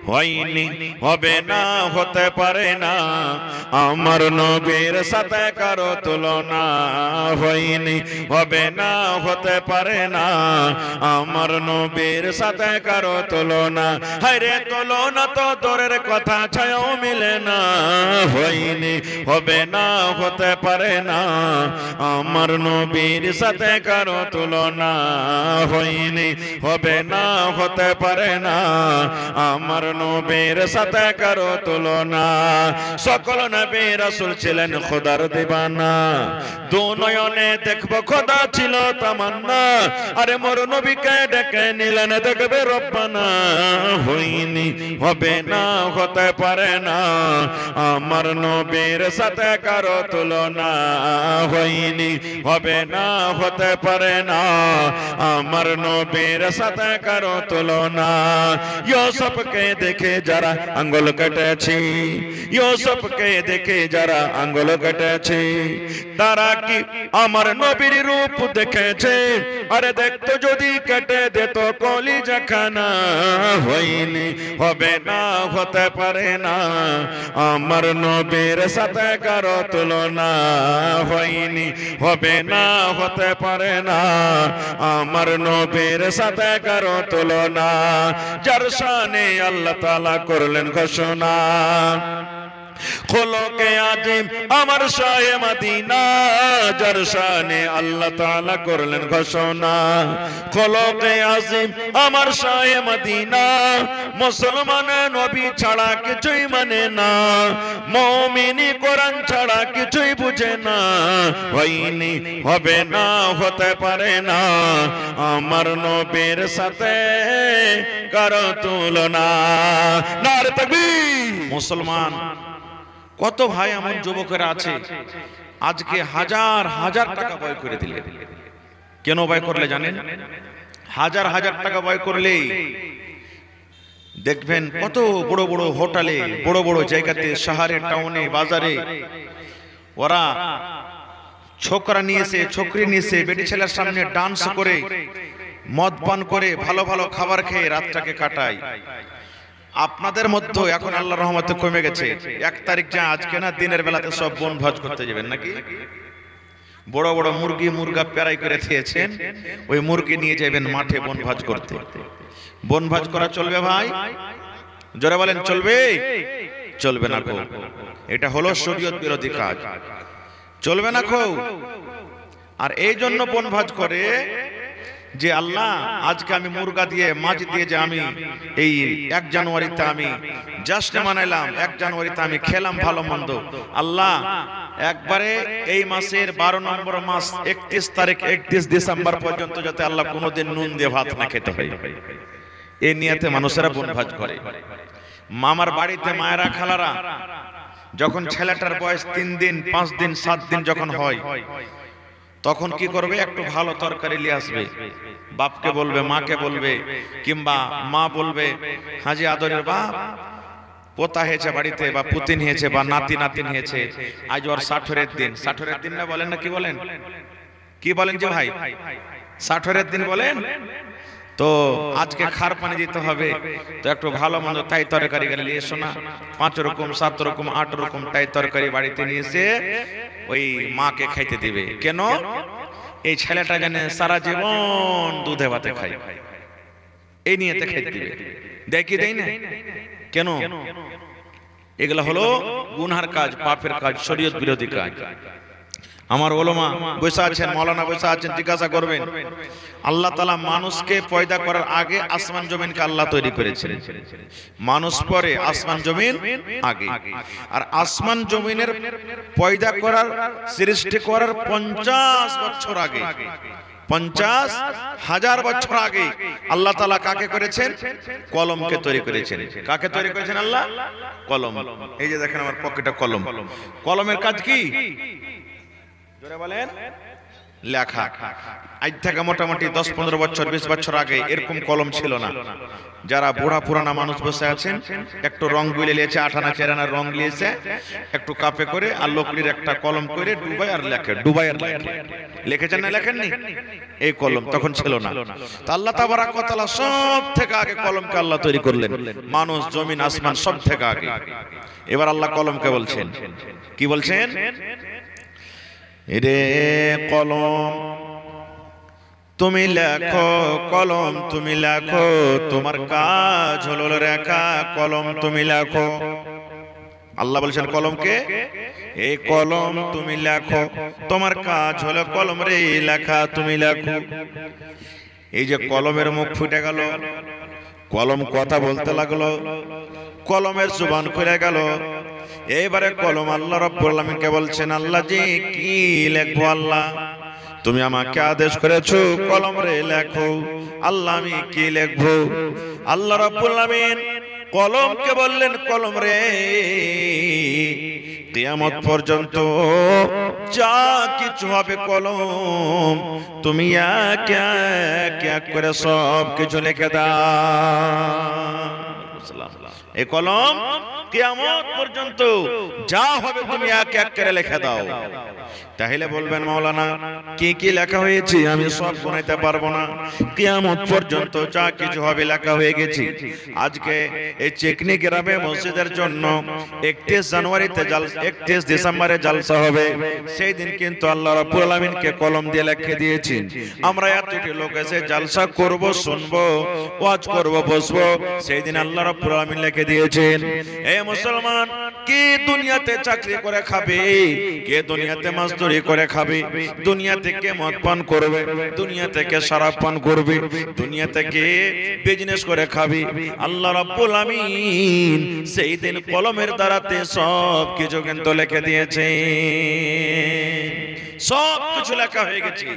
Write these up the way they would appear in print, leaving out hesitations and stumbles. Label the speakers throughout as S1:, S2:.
S1: হয়নি, হবে না, হতে পারে না আমার নবীর সাথে কারো তুলনা। হয়নি, হবে না, হতে পারে না আমার নবীর সাথে কারো তুলনা। হায়রে তুলনা তো দূরের কথা, ছায়াও মিলে না। হয়নি, হবে না, হতে পারে না আমার নবীর সাথে কারো তুলনা। হয়নি, হবে না, হতে পারে না আমার নবীর সাথে কারো তুলনা। সকল নবী রাসূল ছিলেন খোদার দিবানা, দু নয়নে দেখবো খোদা ছিল তামান্না। আরে মোর নবীকে ডেকে নিলেন দেখবে রব্বানা। হয়নি, হবে না, হতে পারে না আমার নবীর সাথে কারো তুলনা। হয়নি, হবে না, হতে পারে না আমার নবীর সাথে কারো তুলনা। ইউসুফকে দেখে যারা আঙ্গুল কেটেছে, ইউসুফকে দেখে যারা আঙ্গুল কেটেছে, তারা কি আমার নবীর রূপ দেখেছে? আরে দেখতো যদি কেটে দিত কলিজাখানা। হয়নি, হবে না, হতে পারে না আমার নবীর সাথে কারো তুলনা। হয়নি, হবে না, হতে পারে না আমার নবীর সাথে কারো তুলনা। যার শানে আল্লাহ তাআলা করলেন ঘোষণা, খোলকে আজিম আমার শাহে মদিনা। যার শানে আল্লাহ তাআলা করলেন ঘোষণা, খোলকে আজিম আমার শাহে মদিনা। মুসলমান নবী ছাড়া কিছুই মানে না, মুমিনি কোরআন ছাড়া কিছুই বুঝে না। হয়নি, হবে না, হতে পারে না আমার নবীর সাথে কারো তুলনা। নারে তাকবীর। মুসলমান কত ভাই এমন যুবকেরা আছে আজকে হাজার হাজার টাকা ব্যয় করে দিলে। কেন ব্যয় করলে জানেন? হাজার হাজার টাকা ব্যয় করলে দেখবেন কত বড় বড় হোটেলে, বড় বড় জায়গাতে, শহরে, টাউনে, বাজারে ওরা ছোকরা নিয়েছে, ছোকরি নিয়েছে, বেটি ছেলের সামনে ডান্স করে, মদ পান করে, ভালো ভালো খাবার খেয়ে রাতটাকে কাটায়। আপনাদের মধ্যে এখন আল্লাহর রহমতে কমে গেছে। 1 তারিখ যা আজকে না, দিনের বেলাতে সব বনভোজ করতে যাবেন নাকি? বড় বড় মুরগি মুরগা পেরাই করে খেয়েছেন, ওই মুরগি নিয়ে যাবেন মাঠে বনভোজ করতে। বনভোজ করা চলবে ভাই? জোরে বলেন, চলবে? চলবে না কো, এটা হলো শরীয়ত বিরোধী কাজ, চলবে না কো। আর এই জন্য বনভোজ করে যে আল্লাহ আজকে আমি মুরগা দিয়ে, মাছ দিয়ে যে আমি এই 1 জানুয়ারিতে আমি জাশ্ন মানাইলাম, 1 জানুয়ারিতে আমি খেলাম ভালো মন্দ, আল্লাহ একবারে এই মাসের 12 নম্বর মাস 31 তারিখ 31 ডিসেম্বর পর্যন্ত যাতে আল্লাহ কোনোদিন নুন দিয়ে ভাত না খেতে হয়, এই নিয়তে মানুষেরা বনভোজ করে। মামার বাড়িতে মায়েরা খালারা যখন ছেলেটার বয়স 3 দিন 5 দিন 7 দিন যখন হয়, তখন কি করবে? একটু ভালো তরকারি নিয়ে আসবে, বাপকে বলবে, মাকে বলবে, কিংবা মা বলবে, হাজি আদরের বাপ পোতা হয়েছে বাড়িতে, বা পুতিন হয়েছে, বা নাতি নাতিন হয়েছে, আজ ওর 60-এর দিন। 60-এর দিন না বলেন না? কি বলেন? কি বলেন যে ভাই? 60-এর দিন বলেন তো আজকে খার পানি দিতে হবে, তো একটু ভালো মন্দ তাই তরকারি গেলে নিয়ে এসো না। 5 রকম 7 রকম 8 রকম তাই তরকারি বাড়িতে নিয়ে এসে ওই মাকে খাইতে দিবে। কেন? এই ছেলেটা জানে সারা জীবন দুধে ভাতে খায়, এই নিয়েতে খাইতে দিবে। দেয় কি দেয় না? কেন? এগুলা হলো গুনহার কাজ, পাপের কাজ, শরীয়ত বিরোধী কাজ। আমার ওলামা বসে আছেন, মাওলানা বসে আছেন, জিজ্ঞাসা করবেন, আল্লাহ তাআলা মানুষকে পয়দা করার আগে আসমান জমিনকে আল্লাহ তৈরি করেছেন, মানুষ পরে, আসমান জমিন আগে। আর আসমান জমিনের পয়দা করার, সৃষ্টি করার 50 বছর আগে, 50,000 বছর আগে আল্লাহ তাআলা কাকে করেছেন? কলমকে তৈরি করেছেন। কাকে তৈরি করেছেন আল্লাহ? কলম। এই যে দেখেন আমার পকেটে কলম। কলমের কাজ কি? জোরে বলেন। লেখা। আজ থেকে মোটামুটি 10-15 বছর 20 বছর আগে এরকম কলম ছিল না। যারা বুড়া পুরানা মানুষ বসে আছেন, একটু রং গুলে লিয়েছে, 8 আনা 4 আনার রং লিয়েছে, একটু কাপে করে আর লকড়ির একটা কলম করে ডুবাই আর লেখে, ডুবাই আর লেখে। লিখেছেন না লেখেননি? এই কলম তখন ছিল না। তো আল্লাহ তাবারাক ওয়া তাআলা সব থেকে আগে কলমকে আল্লাহ তৈরি করলেন, মানুষ জমিন আসমান সব থেকে আগে। এবার আল্লাহ কলমকে বলছেন, কি বলছেন? রে কলম তুমি লেখো, কলম তুমি লেখো, তোমার কাজ হলো লেখা, কলম তুমি লেখো। আল্লাহ বলছেন কলমকে, এই কলম তুমি লেখো, তোমার কাজ হলো কলম রে লেখা, তুমি লেখো। এই যে কলমের মুখ ফুটে গেল, কলম কথা বলতে লাগলো, কলমের জুবান খুলে গেল। এবারে কলম আল্লাহ রাব্বুল আলামিনকে বলছেন, আল্লাহ জি কি লিখবো? আল্লাহ তুমি আমাকে আদেশ করেছো কলম রে লেখো, আল্লাহ আমি কি লিখবো? আল্লাহ রাব্বুল আলামিন কলমকে বললেন, কলম রে কিয়ামত পর্যন্ত যা কিছু হবে কলম তুমি এক এক করে সব কিছু লিখে দাও। এই কলম কিয়ামত পর্যন্ত যা হবে তুমি এক এক করে লিখে দাও। তাহলে বলবেন মাওলানা কি কি লেখা হয়েছে আমি সব গুনাইতে পারবো না, কিয়ামত পর্যন্ত যা কিছু হবে লেখা হয়ে গেছে। আজকে এই চেকনি গ্রামে মসজিদের জন্য 31 জানুয়ারিতে 31 ডিসেম্বরে জলসা হবে। সেই দিন কিন্তু আল্লাহ রাব্বুল আলামিনকে কলম দিয়ে লিখে দিয়েছেন। আমরা এতটি লোক এসে জলসা করব, শুনবো, ওয়াজ করব, বসবো, সেই দিন আল্লাহ রাব্বুল আলামিন লিখে দিয়েছেন। এই মুসলমান কে দুনিয়াতে চাকরি করে খাবে, কে দুনিয়াতে মজদুরি করে খাবে, দুনিয়া থেকে মদ পান করবে, দুনিয়া থেকে শরাব পান করবে, দুনিয়া থেকে বিজনেস করে খাবে, আল্লাহ রাব্বুল আমিন সেই দিন কলমের দ্বারাতে সব কিছু কিন্তু লিখে দিয়েছে, সব কিছু লেখা হয়ে গেছে।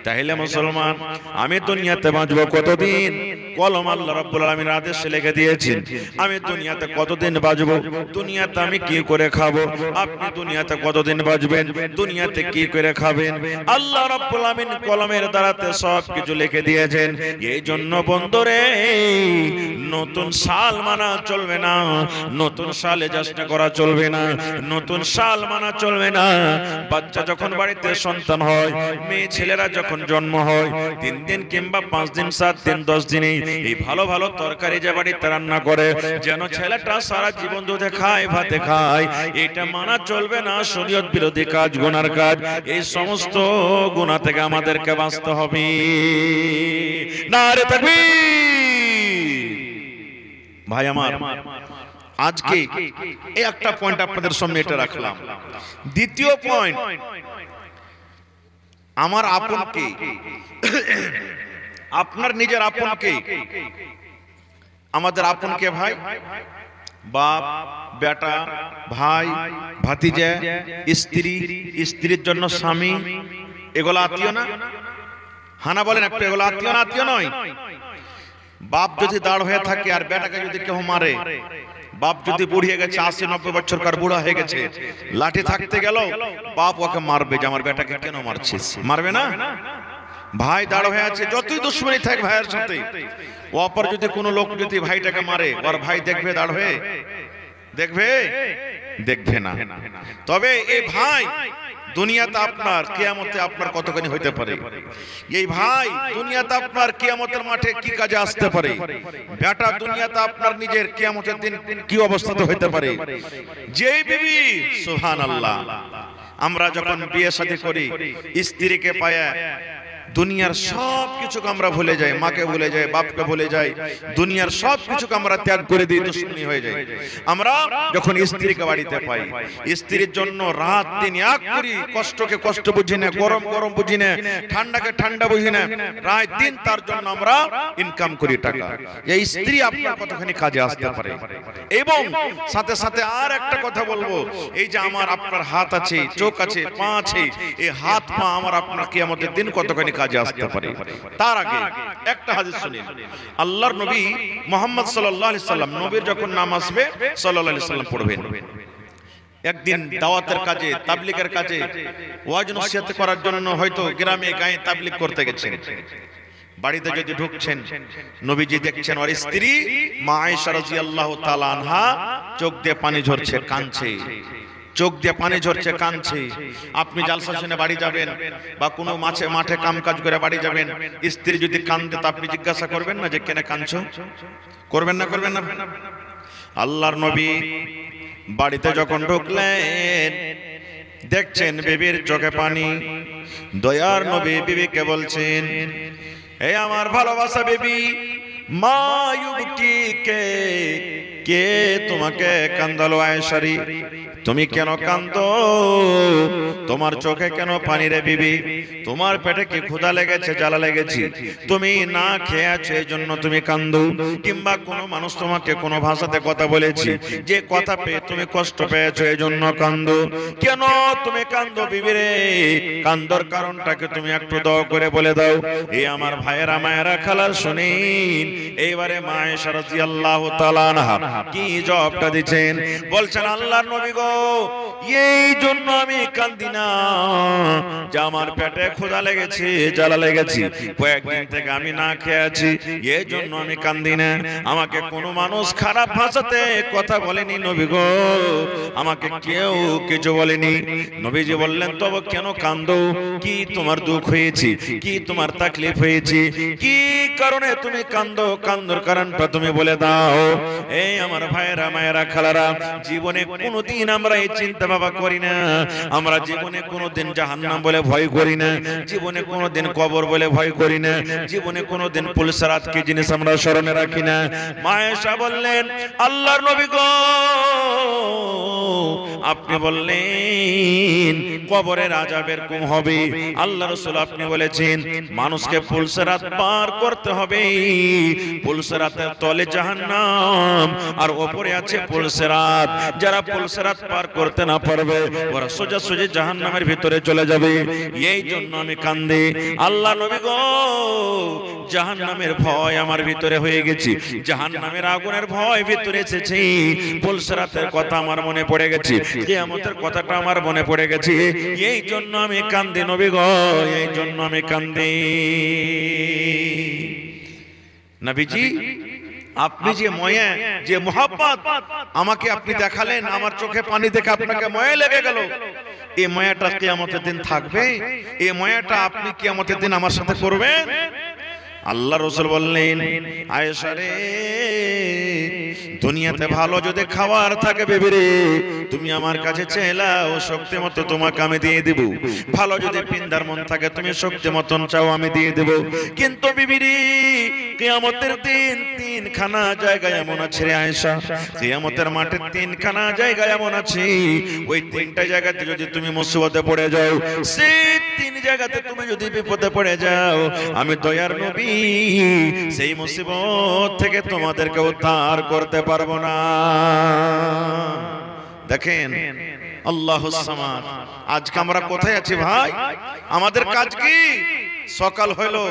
S1: তাহলে মুসলমান আমি দুনিয়াতে বাঁচবো কতদিন? কলম আল্লাহ রাব্বুল আলামিনের আদেশে লিখে দিয়েছেন। আমি দুনিয়াতে কতদিন বাঁচবো, দুনিয়াতে আমি কি করে খাবো, আপনি দুনিয়াতে কতদিন বাঁচবেন, দুনিয়াতে কি করে খাবেন, আল্লাহ রাব্বুল আমিন কলমের দ্বারাতে সব কিছু লিখে দিয়েছেন। এই জন্য বন্ধুরে নতুন সাল মানা চলবে না, নতুন সালে জশ্ন করা চলবে না, নতুন সাল মানা চলবে না। বাচ্চা যখন বাড়িতে সন্তান হয়, মেয়ে ছেলেরা যখন জন্ম হয়, 3 দিন কিংবা 5 দিন, 7 দিন, 10 দিনে এই ভালো ভালো তরকারি যে বাড়িতে রান্না করে যেন ছেলেটা সারা জীবন দুধে খায়, ভাতে খায়, এটা মানা চলবে না। শরীয়ত বিরোধী কাজ, গুনার কাজ, এই সমস্ত গুনাহ থেকে আমাদেরকে বাঁচতে হবে। নারে তাকবীর। ভাই আমার, আজকে এই একটা পয়েন্ট আপনাদের সামনে এটা রাখলাম। দ্বিতীয় পয়েন্ট, আমার আপন কে, আপনার নিজের আপন কে? আমাদের আপন কে? ভাই, বাপ, বেটা, ভাই, ভাতিজা, স্ত্রী, স্ত্রীর জন্য স্বামী, এগুলো আত্মীয় না? হানা বলেন একটু, এগুলো আত্মীয় না? আত্মীয় নয়। বাপ যদি দাঁড় হয়ে থাকে আর বেটাকে যদি কেউ মারে, বাপ যদি বুড়িয়ে গেছে, 80-90 বছরকার বুড়া হয়ে গেছে, লাঠি থাকতে গেল, বাপ ওকে মারবে যে আমার বেটাকে কেন মারছিস, মারবে না? ভাই দাঁড় হয়ে আছে, যতই দুশ্মনী থাক ভাইয়ের সাথে, অপর যদি কোনো লোক যদি ভাইটাকে মারে, ওর ভাই দেখবে দাঁড় হয়ে? দেখবে? দেখবে না। তবে এই ভাই দুনিয়াতে আপনার, কিয়ামতে আপনার কতখানি হইতে পারে। এই ভাই দুনিয়াতে আপনার কিয়ামতের মাঠে কি কাজে আসতে পারে। বেটা দুনিয়াতে আপনার নিজের কিয়ামতের দিন কি অবস্থাতে হইতে পারে। যেই বিবি, সুবহানাল্লাহ, আমরা যখন বিয়ে শাদী করি, স্ত্রীকে পায়া দুনিয়ার সব কিছুকে আমরা ভুলে যাই, মাকে ভুলে যাই, বাপকে ভুলে যাই, দুনিয়ার সব কিছুকে আমরা ত্যাগ করে দিই, দুশ্মনী হয়ে যাই। আমরা যখন স্ত্রীকে বাড়িতে পাই, স্ত্রীর জন্য রাত দিন এক করি, কষ্টকে কষ্ট বুঝি না, গরম গরম বুঝি না, ঠান্ডাকে ঠান্ডা বুঝি না, রাত দিন তার জন্য আমরা ইনকাম করি টাকা। এই স্ত্রী আপনার কতখানি কাজে আসতে পারে। এবং সাথে সাথে আর একটা কথা বলবো, এই যে আমার আপনার হাত আছে, চোখ আছে, পা আছে, এই হাত পা আমার আপনার কিয়ামতের দিন কতখানি কাজে আসতে পারে। তার আগে একটা হাদিস শুনুন। আল্লাহর নবী মুহাম্মদ সাল্লাল্লাহু আলাইহি সাল্লাম, নবীর যখন নাম আসবে সাল্লাল্লাহু আলাইহি সাল্লাম পড়বেন। একদিন দাওয়াতের কাজে, তাবলীগের কাজে, ওয়াজ নসিহত করার জন্য হয়তো গ্রামে গায়ে তাবলীগ করতে গেছেন। বাড়িতে যদি ঢুকছেন, নবীজি দেখছেন ওর স্ত্রী মা আয়েশা রাদিয়াল্লাহু তাআলা আনহা চোখ দিয়ে পানি ঝরছে, কাঁদছে, চোখ দিয়ে পানি ঝরছে, কাঁদছে। আপনি জালসা শুনে বাড়ি যাবেন বা কোনো মাঠে কামকাজ করে বাড়ি যাবেন, স্ত্রী যদি কাঁদে তো আপনি জিজ্ঞাসা করবেন না যে কেন কাঁদছো? করবেন না? করবেন না? আল্লাহর নবী বাড়িতে যখন ঢুকলেন, দেখছেন বিবির চোখে পানি। দয়ার নবী বিবিকে বলছেন, হে আমার ভালোবাসা বিবি, মা ইউবকিকে, কে তোমাকে কান্দালো? আয়েশারি, তুমি কেন কান্দো? তোমার চোখে কেন পানি রে বিবি? তোমার পেটে কি ক্ষুধা লেগেছে, জ্বালা লেগেছে? তুমি না খেয়ে আছো এই জন্য তুমি কান্দো? কিংবা কোনো মানুষ তোমাকে কোনো ভাষাতে কথা বলেছি, যে কথা পেয়ে তুমি কষ্ট পেয়েছো এই জন্য কান্দো? কেন তুমি কান্দো বিবি রে? কান্দর কারণটাকে তুমি একটু দয়া করে বলে দাও। এই আমার ভাইয়েরা মায়েরা খালার শুনেন, এইবারে মা আয়েশা রাদিয়াল্লাহু তাআলা আনহা কি জবাবটা দিচ্ছেন? বলছেন, আল্লাহর নবী গো, এই জন্য আমি কান্দি না যে আমার পেটে ক্ষুধা লেগেছে, জ্বালা লেগেছে, কয়েকদিন থেকে আমি না খেয়ে আছি, এই জন্য আমি কান্দি না। আমাকে কোনো মানুষ খারাপ ভাষাতে কথা বলেনি নবী গো, আমাকে কেউ কিছু বলেনি। নবীজি বললেন, তবে কেন কান্দো? কি তোমার দুঃখ হয়েছে? কি তোমার তাকলিফ হয়েছে? কি কারণে তুমি কান্দো? কান্দর কারণটা তুমি বলে দাও। এই আমার ভাইয়েরা মায়েরা খালারা, জীবনে কোনোদিন আমরা এই চিন্তা ভাবনা করি না। আমরা জীবনে কোনোদিন জাহান্নাম বলে ভয় করি না, জীবনে কোনোদিন কবর বলে ভয় করি না, জীবনে কোনোদিন পুলসরাত কি জিনিস আমরা স্মরণে রাখি না। মা আয়েশা বললেন, আল্লাহর নবী গো, আপনি বললেন কবরের আযাব এরকম হবে। আল্লাহ রাসূল আপনি বলেছেন মানুষকে পুলসরাত পার করতে হবে। পুলসরাতের তলে জাহান্নাম আর উপরে আছে পুলসরাত। যারা পুলসরাত পার করতে না পারবে ওরা সোজা সোজা জাহান্নামের ভিতরে চলে যাবে। এই জন্য আমি কান্দি। আল্লাহ নবী গো, জাহান্নামের ভয় আমার ভিতরে হয়ে গেছে, জাহান্নামের আগুনের ভয় ভিতরে এসেছে, পুলসরাতের কথা আমার মনে পড়ে গেছে, কিয়ামতের কথাটা আমার মনে পড়ে গেছে। এই জন্য আমি কান্দি নবী গো, এই জন্য আমি কান্দি। নবীজি, আপনি যে ময়া, যে মোহাব্বত আমাকে আপনি দেখালেন, আমার চোখে পানি দেখে আপনাকে ময়া লেগে গেল, এই ময়াটা কিয়ামতের দিন থাকবে? এই ময়াটা আপনি কিয়ামতের দিন আমার সাথে করবেন? আল্লাহ রাসূল বললেন, আয়েশা রে, দুনিয়াতে ভালো যদি খাবার থাকে বিবি রে, তুমি আমার কাছে চাইলাও, শক্তি মতো তোমাকে আমি দিয়ে দেব। ভালো যদি পিন্দার মন থাকে, তুমি শক্তি মতন চাও, আমি দিয়ে দেব। কিন্তু বিবি রে, কিয়ামতের দিন তিনখানা জায়গায় এমন আছে রে আয়েশা, কিয়ামতের মাঠে তিনখানা জায়গায় এমন আছে, ওই তিনটা জায়গাতে যদি তুমি মুসিবতে পড়ে যাও, সেই তিন জায়গাতে তুমি যদি বিপদে পড়ে যাও, আমি দয়ার নবী সেই মুসিবত থেকে তোমাদেরকে উদ্ধার করতে পারবো না। দেখেন আল্লাহুস সামাদ। আজকে আমরা কোথায় আছি ভাই? আমাদের কাজ কি? সকাল হলো,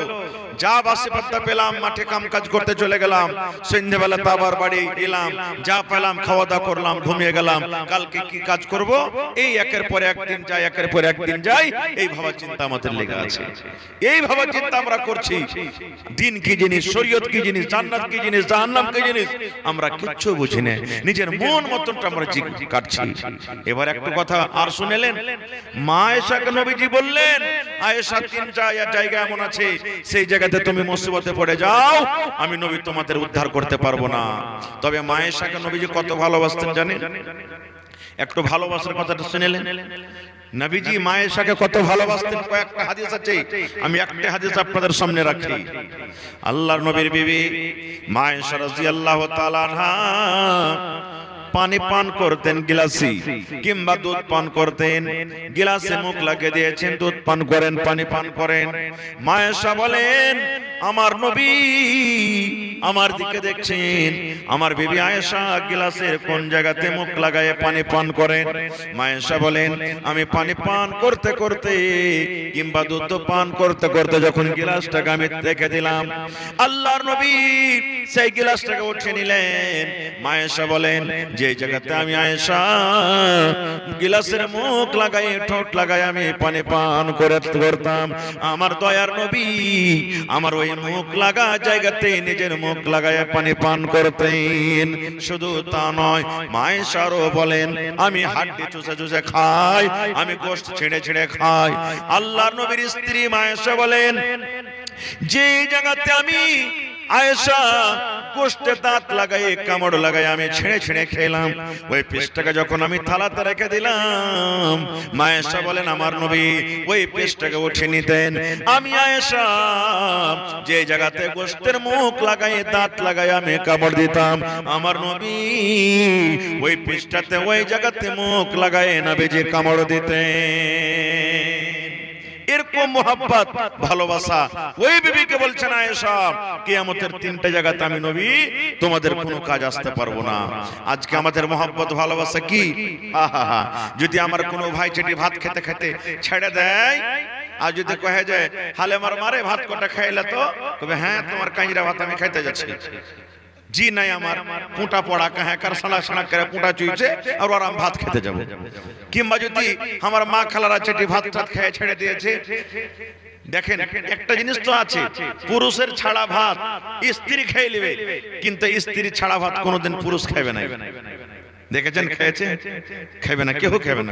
S1: যা বাসে পাত্তা পেলাম মাঠে কাম কাজ করতে চলে গেলাম, সন্ধ্যাবেলা আবার বাড়ি এলাম, যা পেলাম খাওয়া দাওয়া করলাম, ঘুমিয়ে গেলাম। কালকে কি কাজ করব? এই একের পর একদিন যাই, একের পর একদিন যাই, এই ভাবার চিন্তা আমাদের লেগে আছে। এই ভাবার চিন্তা আমরা করছি, দিন কি জিনিস, শরীয়ত কি জিনিস, জান্নাত কি জিনিস, জাহান্নাম কি জিনিস, আমরা কিচ্ছু বুঝি না। নিজের মন মতনটা আমরা কাটছি। এবার একটু কথা আর শুনেলেন, মা আয়েশাকে নবীজি বললেন, আয়েশা তিন জায়গা এমন আছে, সেই জায়গাতে তুমি মুসিবতে পড়ে যাও, আমি নবী তোমাদের উদ্ধার করতে পারবো না। তবে মা আয়েশাকে নবীজি কত ভালোবাসতেন জানেন? একটু ভালোবাসার কথাটা শুনেলেন? নবীজি মা আয়েশাকে কত ভালোবাসতেন, কয়েকটা হাদিস আছে, আমি একটা হাদিস আপনাদের সামনে রাখি। আল্লাহর নবীর বিবি মা আয়েশা রাদিয়াল্লাহু তাআলা আনহা পানি পান করতেন গিলাসে, কিংবা দুধ পান করতেন, গিলাসে মুখ লাগিয়ে দিয়েছেন, দুধ পান করেন, পানি পান করেন। মা আয়েশা বলেন, আমার নবী আমার দিকে দেখছেন, আমার বিবি আয়েশা গিলাসের কোন জায়গাতে মুখ লাগায়ে পানি পান করেন। মা আয়েশা বলেন, আমি পানি পান করতে করতে কিংবা দুধ পান করতে করতে যখন গিলাসটাকে আমি রেখে দিলাম, আল্লাহর নবী সেই গিলাসটাকে উঠিয়ে নিলেন। মা আয়েশা বলেন, যে জায়গাতে আমি আয়েশা গিলাসের মুখ লাগাই ঠোঁট লাগাই আমি পানি পান করতাম, আমার দয়ার নবী আমার ওই মুখ লাগা জায়গাতে নিজের মুখ লাগায় পানি পান করতেন। শুধু তা নয়, মা আয়েশাও বলেন আমি হাড্ডি চুষে চুষে খাই, আমি গোশত ছিঁড়ে ছিঁড়ে খাই। আল্লাহর নবীর স্ত্রী মা আয়েশা বলেন যে জায়গাতে আমি আয়েশা গোশতে দাঁত লাগাই কামড় লাগাই আমি ছিঁড়ে ছিঁড়ে খেলাম, ওই পিসটাকে যখন আমি থালাতে রেখে দিলাম, মা আয়েশা বলেন আমার নবী ওই পিসটাকে উঠিয়ে নিতেন। আমি আয়েশা যে জায়গাতে গোশতের মুখ লাগাই দাঁত লাগাই আমি কামড় দিতাম, আমার নবী ওই পিসটাতে ওই জায়গাতে মুখ লাগাই নবীজি কামড় দিতেন। এরকম মোহাব্বত ভালোবাসা ওই বিবিকে বলছেন আয়েশা কিয়ামতের তিনটা জায়গাতে আমি নবী তোমাদের কোনো কাজ আসতে পারবো না। আজকে আমাদের মোহাব্বত ভালোবাসা কি, আহা, যদি আমার কোনো ভাই চেটি ভাত খেতে খেতে ছেড়ে দেয় আর যদি কহে যায় হালে মারে ভাত কটা খাইলে, তো তবে হ্যাঁ তোমার কাঁচরা ভাত আমি খাইতে যাচ্ছি, জি নাই আমার পুঁটা পড়া কাহে কার সালা সালা করে পুঁটা চুইছে আর ওরা ভাত খেতে যাব। কিংবা যদি আমার মা খালারা চেটি ভাত টাত খেয়ে ছেড়ে দিয়েছে, দেখেন একটা জিনিস তো আছে, পুরুষের ছাড়া ভাত স্ত্রী খেয়ে নেবে, কিন্তু স্ত্রী ছাড়া ভাত কোনোদিন পুরুষ খাবে না। দেখেছেন খেয়েছে? খাবে না, কেউ খাবে না।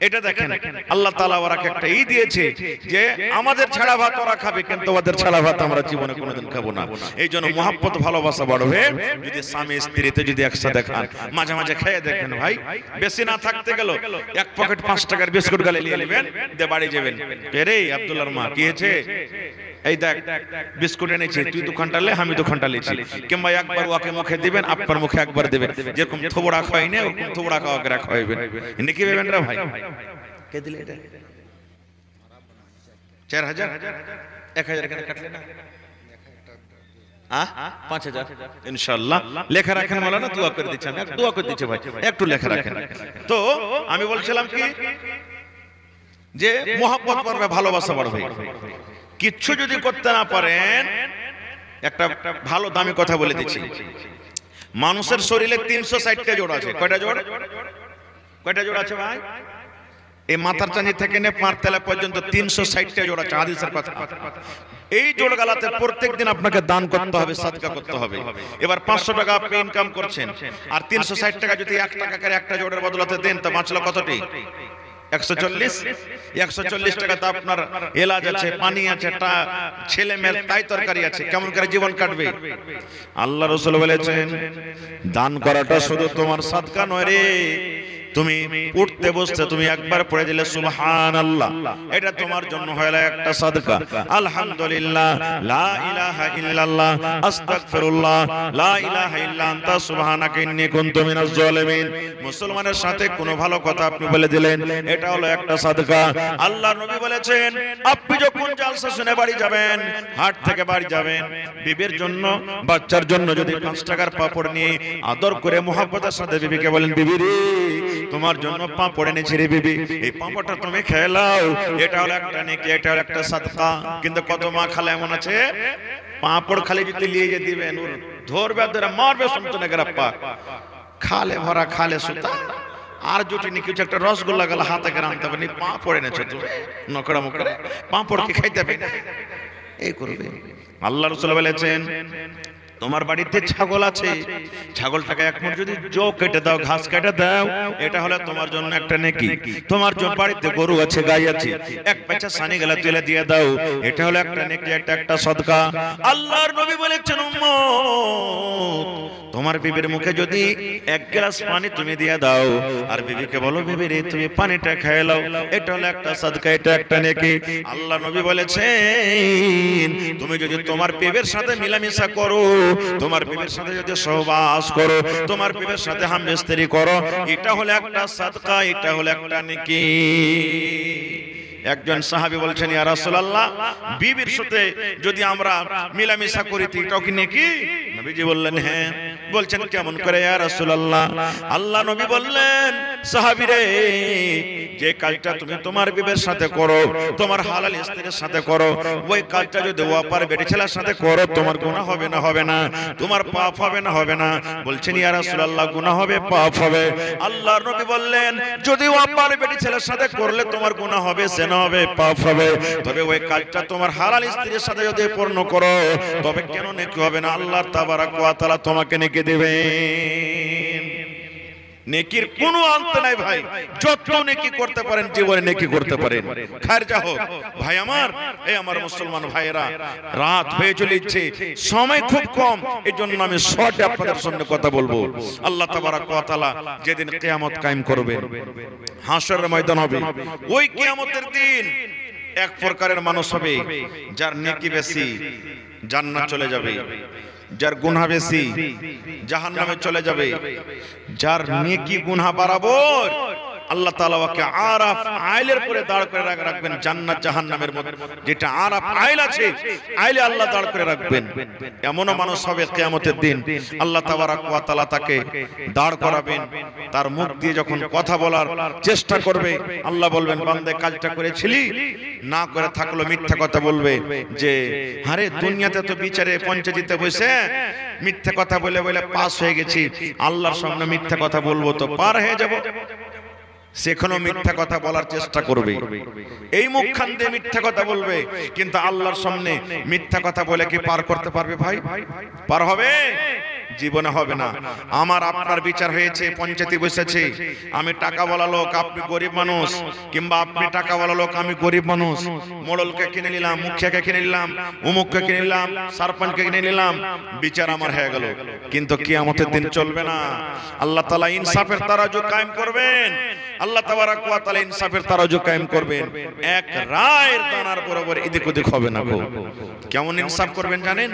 S1: এটা দেখেন আল্লাহ তাআলা ওরাকে একটা ই দিয়েছে যে আমাদের ছাড়া ভাত ওরা খাবে, কিন্তু ওদের ছাড়া ভাত আমরা জীবনে কোনোদিন খাবো না। এই জন্য মহব্বত ভালোবাসা বাড়বে যদি স্বামী স্ত্রীতে যদি একসাথে খান। মাঝে মাঝে খেয়ে দেখেন ভাই, বেশি না থাকতে গেল এক পকেট 5 টাকার বিস্কুট গালে নিয়ে নেবেন, দিয়ে বাড়ি যাবেন, রে আব্দুল্লাহর মা কি হয়েছে, এই দেখ বিস্কুট এনেছি, তুই দোকানটা লে আমি দোকানটা লেছি। কিংবা একবার ওকে মুখে দিবেন, আপনার মুখে একবার দেবেন, যেরকম থোবড়া খাওয়াই না ওরকম থোবড়া খাওয়াকে খাওয়াইবেন। এনে কি ভেবেন রে ভাই, কে দিলে এটা 4000 1000 কেন কাটলে না, 5000 ইনশাআল্লাহ লেখা রাখেন, মাওলানা দোয়া করে দিচ্ছি, আমি দোয়া করে দিচ্ছি ভাই, একটু লেখা রাখেন। তো আমি বলছিলাম কি যে মোহাব্বত বাড়বে, ভালোবাসা বাড়বে। কিচ্ছু যদি করতে না পারেন, একটা ভালো দামি কথা বলে দিচ্ছি, মানুষের শরীরে 360টা জোড় আছে। কয়টা জোড়, কয়টা জোড় আছে ভাই? এই মাথার চাঁদি থেকে নে পাঁচ তলা পর্যন্ত 360টা জোড় আছে, হাদিসের কথা। এই জোড় গালাতে প্রত্যেকদিন আপনাকে দান করতে হবে, সাদকা করতে হবে। এবার 500 টাকা আপনি ইনকাম করছেন, আর 360 টাকা যদি 1 টাকা করে একটা জোড়ের বদলাতে দেন, তো বাঁচলো কতটি? 140 টাকা। তো আপনার এলাজ আছে, পানি আছে, ছেলে মেয়ে তাই তরকারি আছে, কেমন করে জীবন কাটবে? আল্লাহ রাসূল বলেছেন দান করাটা শুধু তোমার সাদকা নয় রে, তুমি উঠতে বসতে তুমি একবার পড়ে দিলে সুবহানাল্লাহ, এটা তোমার জন্য হলো একটা সাদকা। আলহামদুলিল্লাহ, লা ইলাহা ইল্লাল্লাহ, আস্তাগফিরুল্লাহ, লা ইলাহা ইল্লা আনতা সুবহানাকা ইন্নী কুনতু মিনাজ জালিমিন। মুসলমানের সাথে কোনো ভালো কথা আপনি বলে দিলেন, এটা হলো একটা সাদকা। আল্লাহর নবী বলেছেন আপনি যখন জালসা শুনে বাড়ি যাবেন, হাট থেকে বাড়ি যাবেন, বিবির জন্য বাচ্চার জন্য যদি 5 টাকার পাপড় নিয়ে আদর করে মোহাব্বতের সাথে বিবিকে বলেন, বিবি রে তোমার জন্য পাঁপড় এনেছি রে বিবি, এই পাঁপড়টা তুমি খেয়ে নাও, এটা হলো একটা নেকি, এটা হলো একটা সাদকা। কিন্তু কত মা খালা এমন আছে, পাঁপড় খালি যদি নিয়ে যে দিবেন, ওর ধরবে ধরে মারবে সন্তনে গ্রাপ্পা, খালে ভরা খালে সুতা, আর জুটি নি কিছু একটা রসগোল্লা গেল হাতে করে আনতে হবে, পাঁপড় এনেছো তুমি নকড়া মুখরে, পাঁপড় কি খাইতে হবে না, এই করবে। আল্লাহ রাসূল বলেছেন তোমার বাড়িতে ছাগল আছে, ছাগলটাকে এক মুঠ যদি জো কেটে দাও, ঘাস কেটে দাও, এটা হলো তোমার জন্য একটা নেকি। তোমার জন্য বাড়িতে গরু আছে, গাই আছে, এক পেঁচা সানি গেলা তুলে দিয়ে দাও, এটা হলো একটা নেকি, এটা একটা সদকা। আল্লাহর নবী বলেছেন উম্মত তোমার বিবির মুখে যদি 1 গ্লাস পানি তুমি দিয়ে দাও, আর বিবিকে বলো বিবি রে তুমি পানিটা খেয়ে নাও, এটা হলো একটা সাদকা, এটা একটা নেকি। আল্লাহ নবী বলেছেন তুমি যদি তোমার বিবির সাথে মিলামিশা করো, তোমার বিবির সাথে যদি সহবাস করো, তোমার বিবির সাথে হামবিস্তারি করো, এটা হলো একটা সাদকা, এটা হলো একটা নেকি। একজন সাহাবী বলছেন ইয়া রাসূলুল্লাহ বিবির সাথে যদি আমরা মিলামিশা করি তো এটাও কি নেকি? নবীজি বললেন হ্যাঁ। বলছেন কেমন করে ইয়া রাসূলুল্লাহ? আল্লাহ নবী বললেন, সাহাবীরে, যে কাজটা তুমি তোমার বিবির সাথে করো, তোমার হালাল স্ত্রীর সাথে করো, ওই কাজটা যদি ওপার বেটি ছেলের সাথে করো, তোমার গুনাহ হবে না? হবে না? তোমার পাপ হবে না? হবে না? বলছেন ইয়া রাসূলুল্লাহ, গুনাহ হবে, পাপ হবে। আল্লাহর নবী বললেন, যদি ওপার বেটি ছেলের সাথে করলে তোমার গুনাহ হবে, জিনা হবে, পাপ হবে, তবে ওই কাজটা তোমার হালাল স্ত্রীর সাথে যদি পূর্ণ করো, তবে কেন নেকি হবে না? আল্লাহ তাবারাক ওয়া তাআলা তোমাকে নেকি দিবেন। নেকির কোনো অন্ত নাই ভাই, যত নেকি করতে পারেন জীবনে নেকি করতে পারেন। খারজা হোক ভাই আমার, এই আমার মুসলমান ভাইয়েরা, রাত হয়ে চলেছে, সময় খুব কম, এজন্য আমি শর্টে আপনাদের সামনে কথা বলবো। আল্লাহ তাবারাক ওয়া তাআলা যেদিন কিয়ামত কায়েম করবেন, হাশরের ময়দান হবে, ওই কিয়ামতের দিন এক প্রকারের মানুষ হবে, যার নেকি বেশি জান্নাত চলে যাবে, যার গুনাহ বেশি জাহান্নামে চলে যাবে, যার নেকি গুনাহ বরাবর আল্লাহ তাআলা ওকে আরাফ আইলের পরে দাঁড় করে রাখবেন। জান্নাত জাহান্নামের মধ্যে যেটা আরাফ আইল আছে, আইলে আল্লাহ দাঁড় করে রাখবেন। এমনও মানুষ হবে কিয়ামতের দিন, আল্লাহ তাবারাক ওয়া তাআলা তাকে দাঁড় করাবেন, তার মুখ দিয়ে যখন কথা বলার চেষ্টা করবে, আল্লাহ বলবেন, বান্দা কাজটা করেছিলি? না করে থাকলো মিথ্যা কথা বলবে যে, আরে দুনিয়াতে তো বিচারে পঞ্চায়েতে বসে মিথ্যা কথা বলে বলে পাস হয়ে গেছি, আল্লাহর সামনে মিথ্যা কথা বলবো তো পার হয়ে যাব। সেখানেও মিথ্যা কথা বলার চেষ্টা করবে, এই মুখখান দিয়ে মিথ্যা কথা বলবে, কিন্তু আল্লাহর সামনে মিথ্যা কথা বলে কি পার করতে পারবে ভাই? পার হবে? জীবনে হবে না। আমার আপনার বিচার হয়েছে, পঞ্চায়েতে বসেছে, আমি টাকাওয়ালা লোক, আপনি গরিব মানুষ, কিংবা আপনি টাকাওয়ালা লোক, আমি গরিব মানুষ, মোড়লকে কিনে নিলাম, মুখিয়াকে কিনে নিলাম, অমুককে কিনে নিলাম, সারপঞ্চকে কিনে নিলাম, বিচার আমার হয়ে গেল। কিন্তু কিয়ামতের দিন চলবে না। আল্লাহ তাআলা ইনসাফের তারাজু কায়েম করবেন, আল্লাহ তাবারাক ওয়া তাআলা ইনসাফের তারাজু কায়েম করবেন, এক রায়ের দানার বরাবর এদিক ওদিক হবে না গো। কেমন ইনসাফ করবেন জানেন?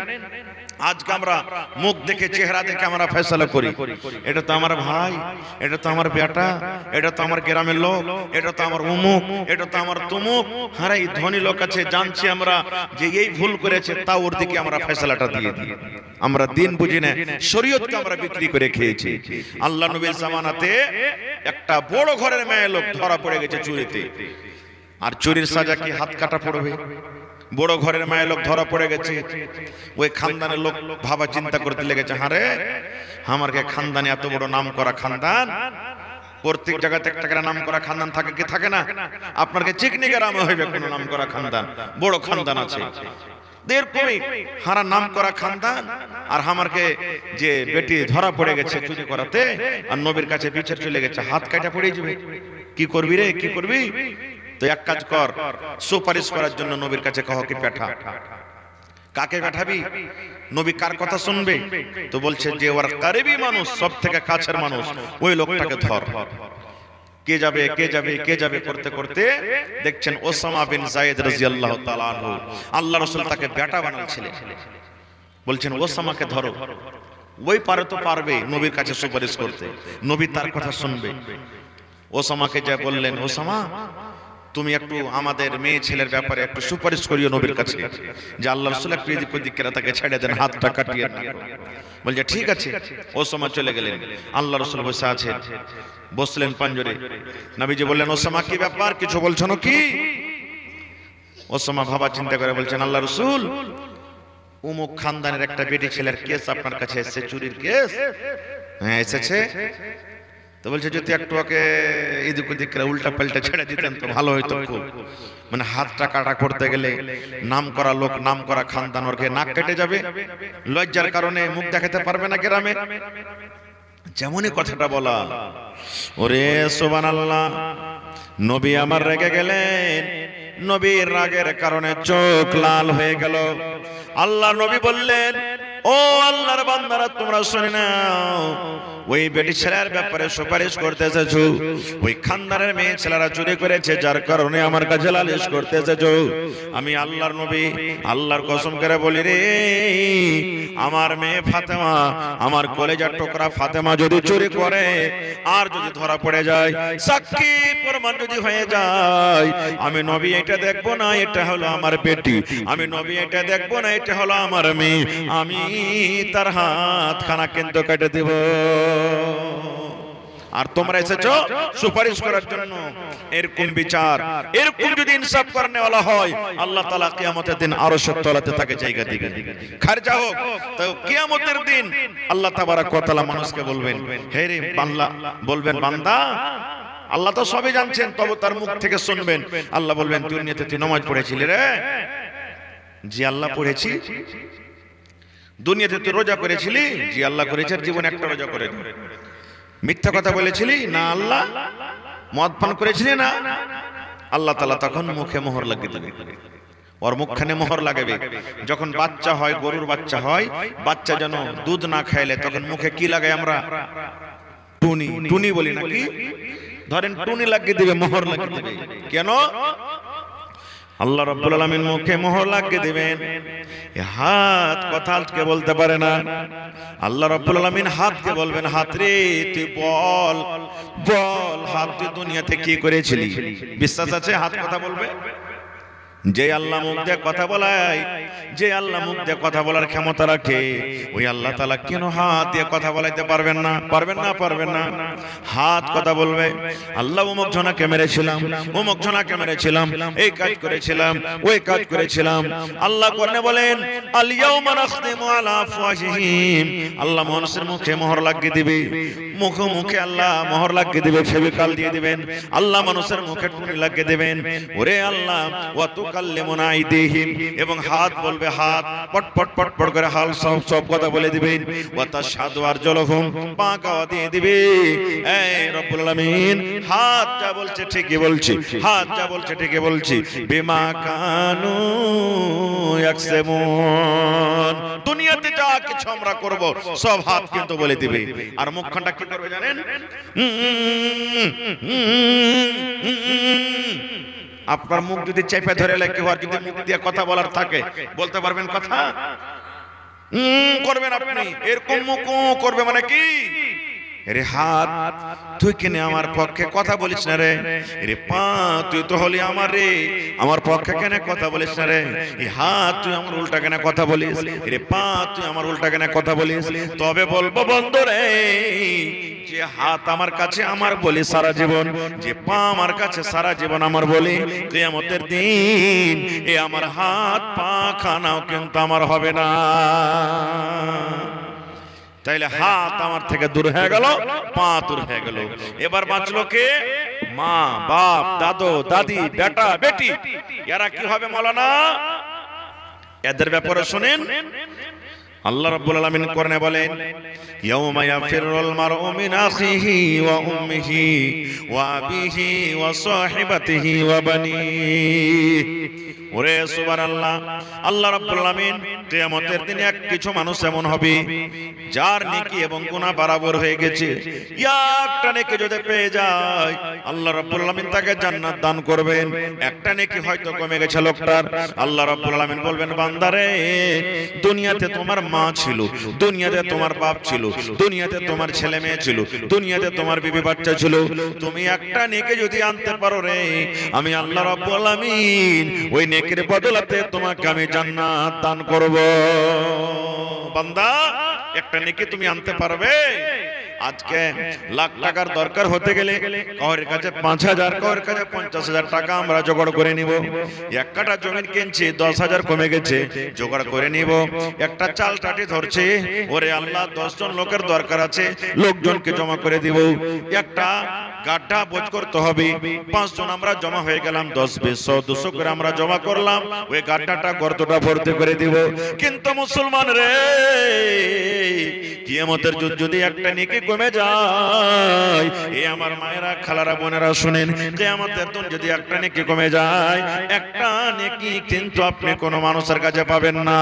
S1: আজকে আমরা মুখ দেখে, চেহারা দেখে আমরা ফয়সালা করি, এটা তো আমার ভাই, এটা তো আমার বেটা, এটা তো আমার গ্রামের লোক, এটা তো আমার অমুক, এটা তো আমার তমুক। আরে এই ধনী লোক আছে, জানছি আমরা যে এই ভুল করেছে, তা ওর দিকে আমরা ফয়সালাটা দিয়ে দিই। আমরা দিন বুঝি না, শরীয়তকে আমরা বিক্রি করে খেয়েছি। আল্লাহ নবীর জামানাতে একটা বড় ঘরের মেয়ে লোক ধরা পড়ে গেছে চুরিতে, আর চুরির সাজা কি হাত কাটা পড়বে? বড় ঘরের মায়ের লোক ধরা পড়ে গেছে, ওই খানদানের লোক ভাবা চিন্তা করতে লেগেছে, হারে আমার কে খানদানে এত বড় নাম করা খানদান, প্রত্যেক জায়গাতে একটা করে নাম করা খানদান থাকে কি থাকে না? আপনার কে চিকনি গ্রামে হইবে কোন নাম করা খানদান, বড় খানদান আছে, এরকমই হারা নাম করা খানদান। আর আমারকে যে বেটি ধরা পড়ে গেছে চুরি করাতে, আর নবীর কাছে বিচার চলে গেছে, হাত কাটা পড়ে যাবে, কি করবি রে, কি করবি? তো এক কাজ কর, সুপারিশ করার জন্য নবীর কাছে কহ কি পাঠা। কাকে পাঠাবি? নবী কার কথা শুনবে? তো বলছে যে ওর কারিবি মানুষ, সব থেকে কাছের মানুষ, ওই লোকটাকে ধর। কে যাবে, কে যাবে, কে যাবে করতে করতে দেখছেন ওসামা বিন যায়েদ রাদিয়াল্লাহু তাআলা আনহু, আল্লাহ রাসূল তাকে বেটা বানাচ্ছিলেন। বলছেন ওসামাকে ধরো, ওই পারে তো পারবে নবীর কাছে সুপারিশ করতে, নবী তার কথা শুনবে। ওসামাকে যা বললেন, ওসামা তুমি একটু আমাদের মেয়ে ছেলের ব্যাপারে একটু সুপারিশ করিও নবীর কাছে, যে আল্লাহ রাসূল একটু এদিক ওদিক করে তাকে ছেড়ে দেন, হাতটা কাটিয়ে দেন। বলছে ঠিক আছে। ওসামা চলে গেলেন, আল্লাহ রাসূল বসে আছেন, বসলেন পাঞ্জরে। নবীজি বললেন, ওসামা কি ব্যাপার, কিছু বলছো নাকি? ওসামা ভাবা চিন্তা করে বলছেন, আল্লাহ রাসূল অমুক খানদানের একটা বেটি ছেলের কেস আপনার কাছে এসেছে, চুরির কেস। হ্যাঁ এসেছে। তো বলছে যদি একটু ওকে এদিক ওদিক করে উল্টা পাল্টা ছেড়ে দিতেন তো ভালো হইতো খুব। মানে হাতটা কাটা করতে গেলে নাম করা লোক, নাম করা খানদান, ওর নাক কেটে যাবে, লজ্জার কারণে মুখ দেখাতে পারবে না গ্রামে। যেমনই কথাটা বলা, ওরে সুবহানাল্লাহ, নবী আমার রেগে গেলেন। নবীর রাগের কারণে চোখ লাল হয়ে গেল। আল্লাহ নবী বললেন, ও আল্লাহর বান্দারা তোমরা শুনে নাও, ওই বেটি ছেলের ব্যাপারে সুপারিশ করতে এসেছো, ওই খানদানের মেয়ে ছেলেরা চুরি করেছে যার কারণে আমার কাছে লালিশ করতে এসেছো। আমি আল্লাহর নবী আল্লাহর কসম করে বলি রে, আমার মেয়ে ফাতেমা, আমার কলেজার টুকরা ফাতেমা যদি চুরি করে আর যদি ধরা পড়ে যায়, সাক্ষী প্রমাণ যদি হয়ে যায়, আমি নবী এটা দেখবো না এটা হলো আমার বেটি, আমি নবী এটা দেখবো না এটা হলো আমার মেয়ে, আমি তার হাতখানা কিন্তু কেটে দেব। আর তোমরা এসেছো সুপারিশ করার জন্য। এরকম বিচার, এরকম যদি ইনসাফ করনে वाला হয়, আল্লাহ তাআলা কিয়ামতের দিন আরশের তলাতে তাকে জায়গা দিবেন। খারজা হোক তো কিয়ামতের দিন আল্লাহ তাবারক ওয়া তাআলা মানুষকে বলবেন, হে রে বান্দা, বলবেন বান্দা, আল্লাহ তো সবই জানছেন, তবে তার মুখ থেকে শুনবেন। আল্লাহ বলবেন, দুনিয়াতে তুই নামাজ পড়েছিলি রে? জি আল্লাহ পড়েছি। দুনিয়াতে তুই রোজা করেছিলি? জি আল্লাহ করেছি, জীবনে একটা রোজা করেনি। মিথ্যা কথা বলেছিলি? না আল্লাহ। মদ পান করেছিলি? না। আল্লাহ তাআলা তখন মুখে মোহর লাগিয়ে দেবে, ওর মুখখানে মোহর লাগাবে। যখন বাচ্চা হয়, গরুর বাচ্চা হয়, বাচ্চা যেন দুধ না খাইলে তখন মুখে কি লাগাই আমরা? টুনি, টুনি বলি নাকি? ধরেন টুনি লাগিয়ে দিবে, মোহর লাগিয়ে দিবে। কেন? আল্লাহ রাব্বুল আলামিন মুখে মোহর লাগিয়ে দিবেন। হাত কথা আজকে বলতে পারে না। আল্লাহ রাব্বুল আলামিন হাতকে বলবেন, হাত রে তুই বল, বল হাত তুই দুনিয়াতে কি করেছিলি? বিশ্বাস আছে হাত কথা বলবে? যে আল্লাহ মুখ দিয়ে কথা বলায়, যে আল্লাহ মুখ দিয়ে কথা বলার ক্ষমতা রাখে, ওই আল্লাহ তাআলা কেন হাত দিয়ে কথা বলাইতে পারবেন না? পারবেন না, পারবেন না। হাত কথা বলবে, আল্লাহ অমুক জনাকে মেরেছিলাম, অমুক জনাকে মেরেছিলাম, এই কাজ করেছিলাম, ওই কাজ করেছিলাম। আল্লাহ কোরআনে বলেন, আল ইয়াউমা নাখতিমু আলা আফওয়াহিহিম, আল্লাহ মানুষের মুখে মোহর লাগিয়ে দিবে, মুখে মুখে আল্লাহ মোহর লাগিয়ে দিবে, ফেভিকল দিয়ে দিবেন। আল্লাহ মানুষের মুখে টুনি লাগিয়ে দিবেন। ওরে আল্লাহ, ওয়া তুকাল্লিমুনা আইদিহিম, এবং হাত বলবে, হাত পট পট পট পট করে হাল সব কথা বলে দিবেন। ওয়া তাশহাদু আরজুলুহুম, পা গাওয়া দিয়ে দিবে। এই রব্বুল আলামিন হাত যা বলছে ঠিকই বলছে, হাত যা বলছে ঠিকই বলছে। বিমা কানু ইয়াকসিমুন, দুনিয়াতে যা কিছু আমরা করব সব হাত কিন্তু বলে দিবে। আর মুখখানটা কি করবে জানেন? আপনার মুখ যদি চেপে ধরে লেখে হওয়ার, যদি মুখ দিয়ে কথা বলার থাকে, বলতে পারবেন কথা? করবেন আপনি এরকম মুখ করবে মানে কি? রে হাত তুই কেনে আমার পক্ষে কথা বলিস না রে? রে পা তুই তো হলি আমার রে, আমার পক্ষে কেন কথা বলিস না রে? এই হাত তুই আমার উল্টা কেন কথা বলিস? রে পা তুই আমার উল্টা কেন কথা বলিস? তবে বলবো বন্ধু রে, যে হাত আমার কাছে আমার বলি সারা জীবন, যে পা আমার কাছে সারা জীবন আমার বলি, কিয়ামতের দিন এ আমার হাত পা খানাও কিন্তু আমার হবে না। তাইলে হাত আমার থেকে দূর হয়ে গেল, পা দূর হয়ে গেল। এবার বাঁচলো কে? মা, বাপ, দাদু, দাদি, বেটা, বেটি। এরা কি হবে মাওলানা? এদের ব্যাপারে শুনেন। আল্লাহ রাব্বুল আলামিন কোরআনে বলেন, ইয়াউমা ইয়াফিরুল মারউ মিন আখিহি ওয়া উম্মিহি ওয়া আবিহি ওয়া সাহিবাতিহি ওয়া বানিহি। ওরে সুবহানাল্লাহ, আল্লাহ রাব্বুল আলামিন কিয়ামতের দিনে এক কিছু মানুষ এমন হবে যার নেকি এবং গুনাহ বরাবর হয়ে গেছে। একটা নেকি যদি পেয়ে যায়, আল্লাহ রাব্বুল আলামিন তাকে জান্নাত দান করবেন। একটা নেকি হয়তো কমে গেছে লোকটার, আল্লাহ রাব্বুল আলামিন বলবেন, বান্দারে দুনিয়াতে তোমার মা ছিল, দুনিয়াতে তোমার বাপ ছিল, দুনিয়াতে তোমার ছেলে মেয়ে ছিল, দুনিয়াতে তোমার বিবি বাচ্চা ছিল, তুমি একটা নেকি যদি আনতে পারো রে, আমি আল্লাহ রাব্বুল আলামিন ওই নেকির বদলাতে তোমাকে আমি জান্নাত দান করব। বান্দা একটা নেকি তুমি আনতে পারবে? আজকে লাখ টাকার দরকার হতে গেলে কারোর কাছে ৫,০০০, কারোর কাছে ৫০,০০০ টাকা আমরা জোগাড় করে নিব। এক কাঠা জমি কিনছি, ১০,০০০ কমে গেছে, জোগাড় করে নিব। একটা চাল টাটি ধরছে, ওরে আল্লাহ ১০ জন লোকের দরকার আছে, লোকজনকে জমা করে দিব। একটা গাড্ডা বোঝ করতে হবে, ৫ জন আমরা জমা হয়ে গেলাম, ১০, ২০, ১০০, ২০০ করে আমরা জমা করলাম, ওই গাড্ডাটা গর্তটা ভর্তি করে দিব। কিন্তু মুসলমান রে, কিয়ামতের যদি একটা নেকি কমে যায়। এ আমার মায়েরা, খালারা, বোনেরা শুনেন, কিয়ামতের দিন যদি একটা নেকি কমে যায়, একটা নেকি কিন্তু আপনি কোন মানুষের কাছে পাবেন না।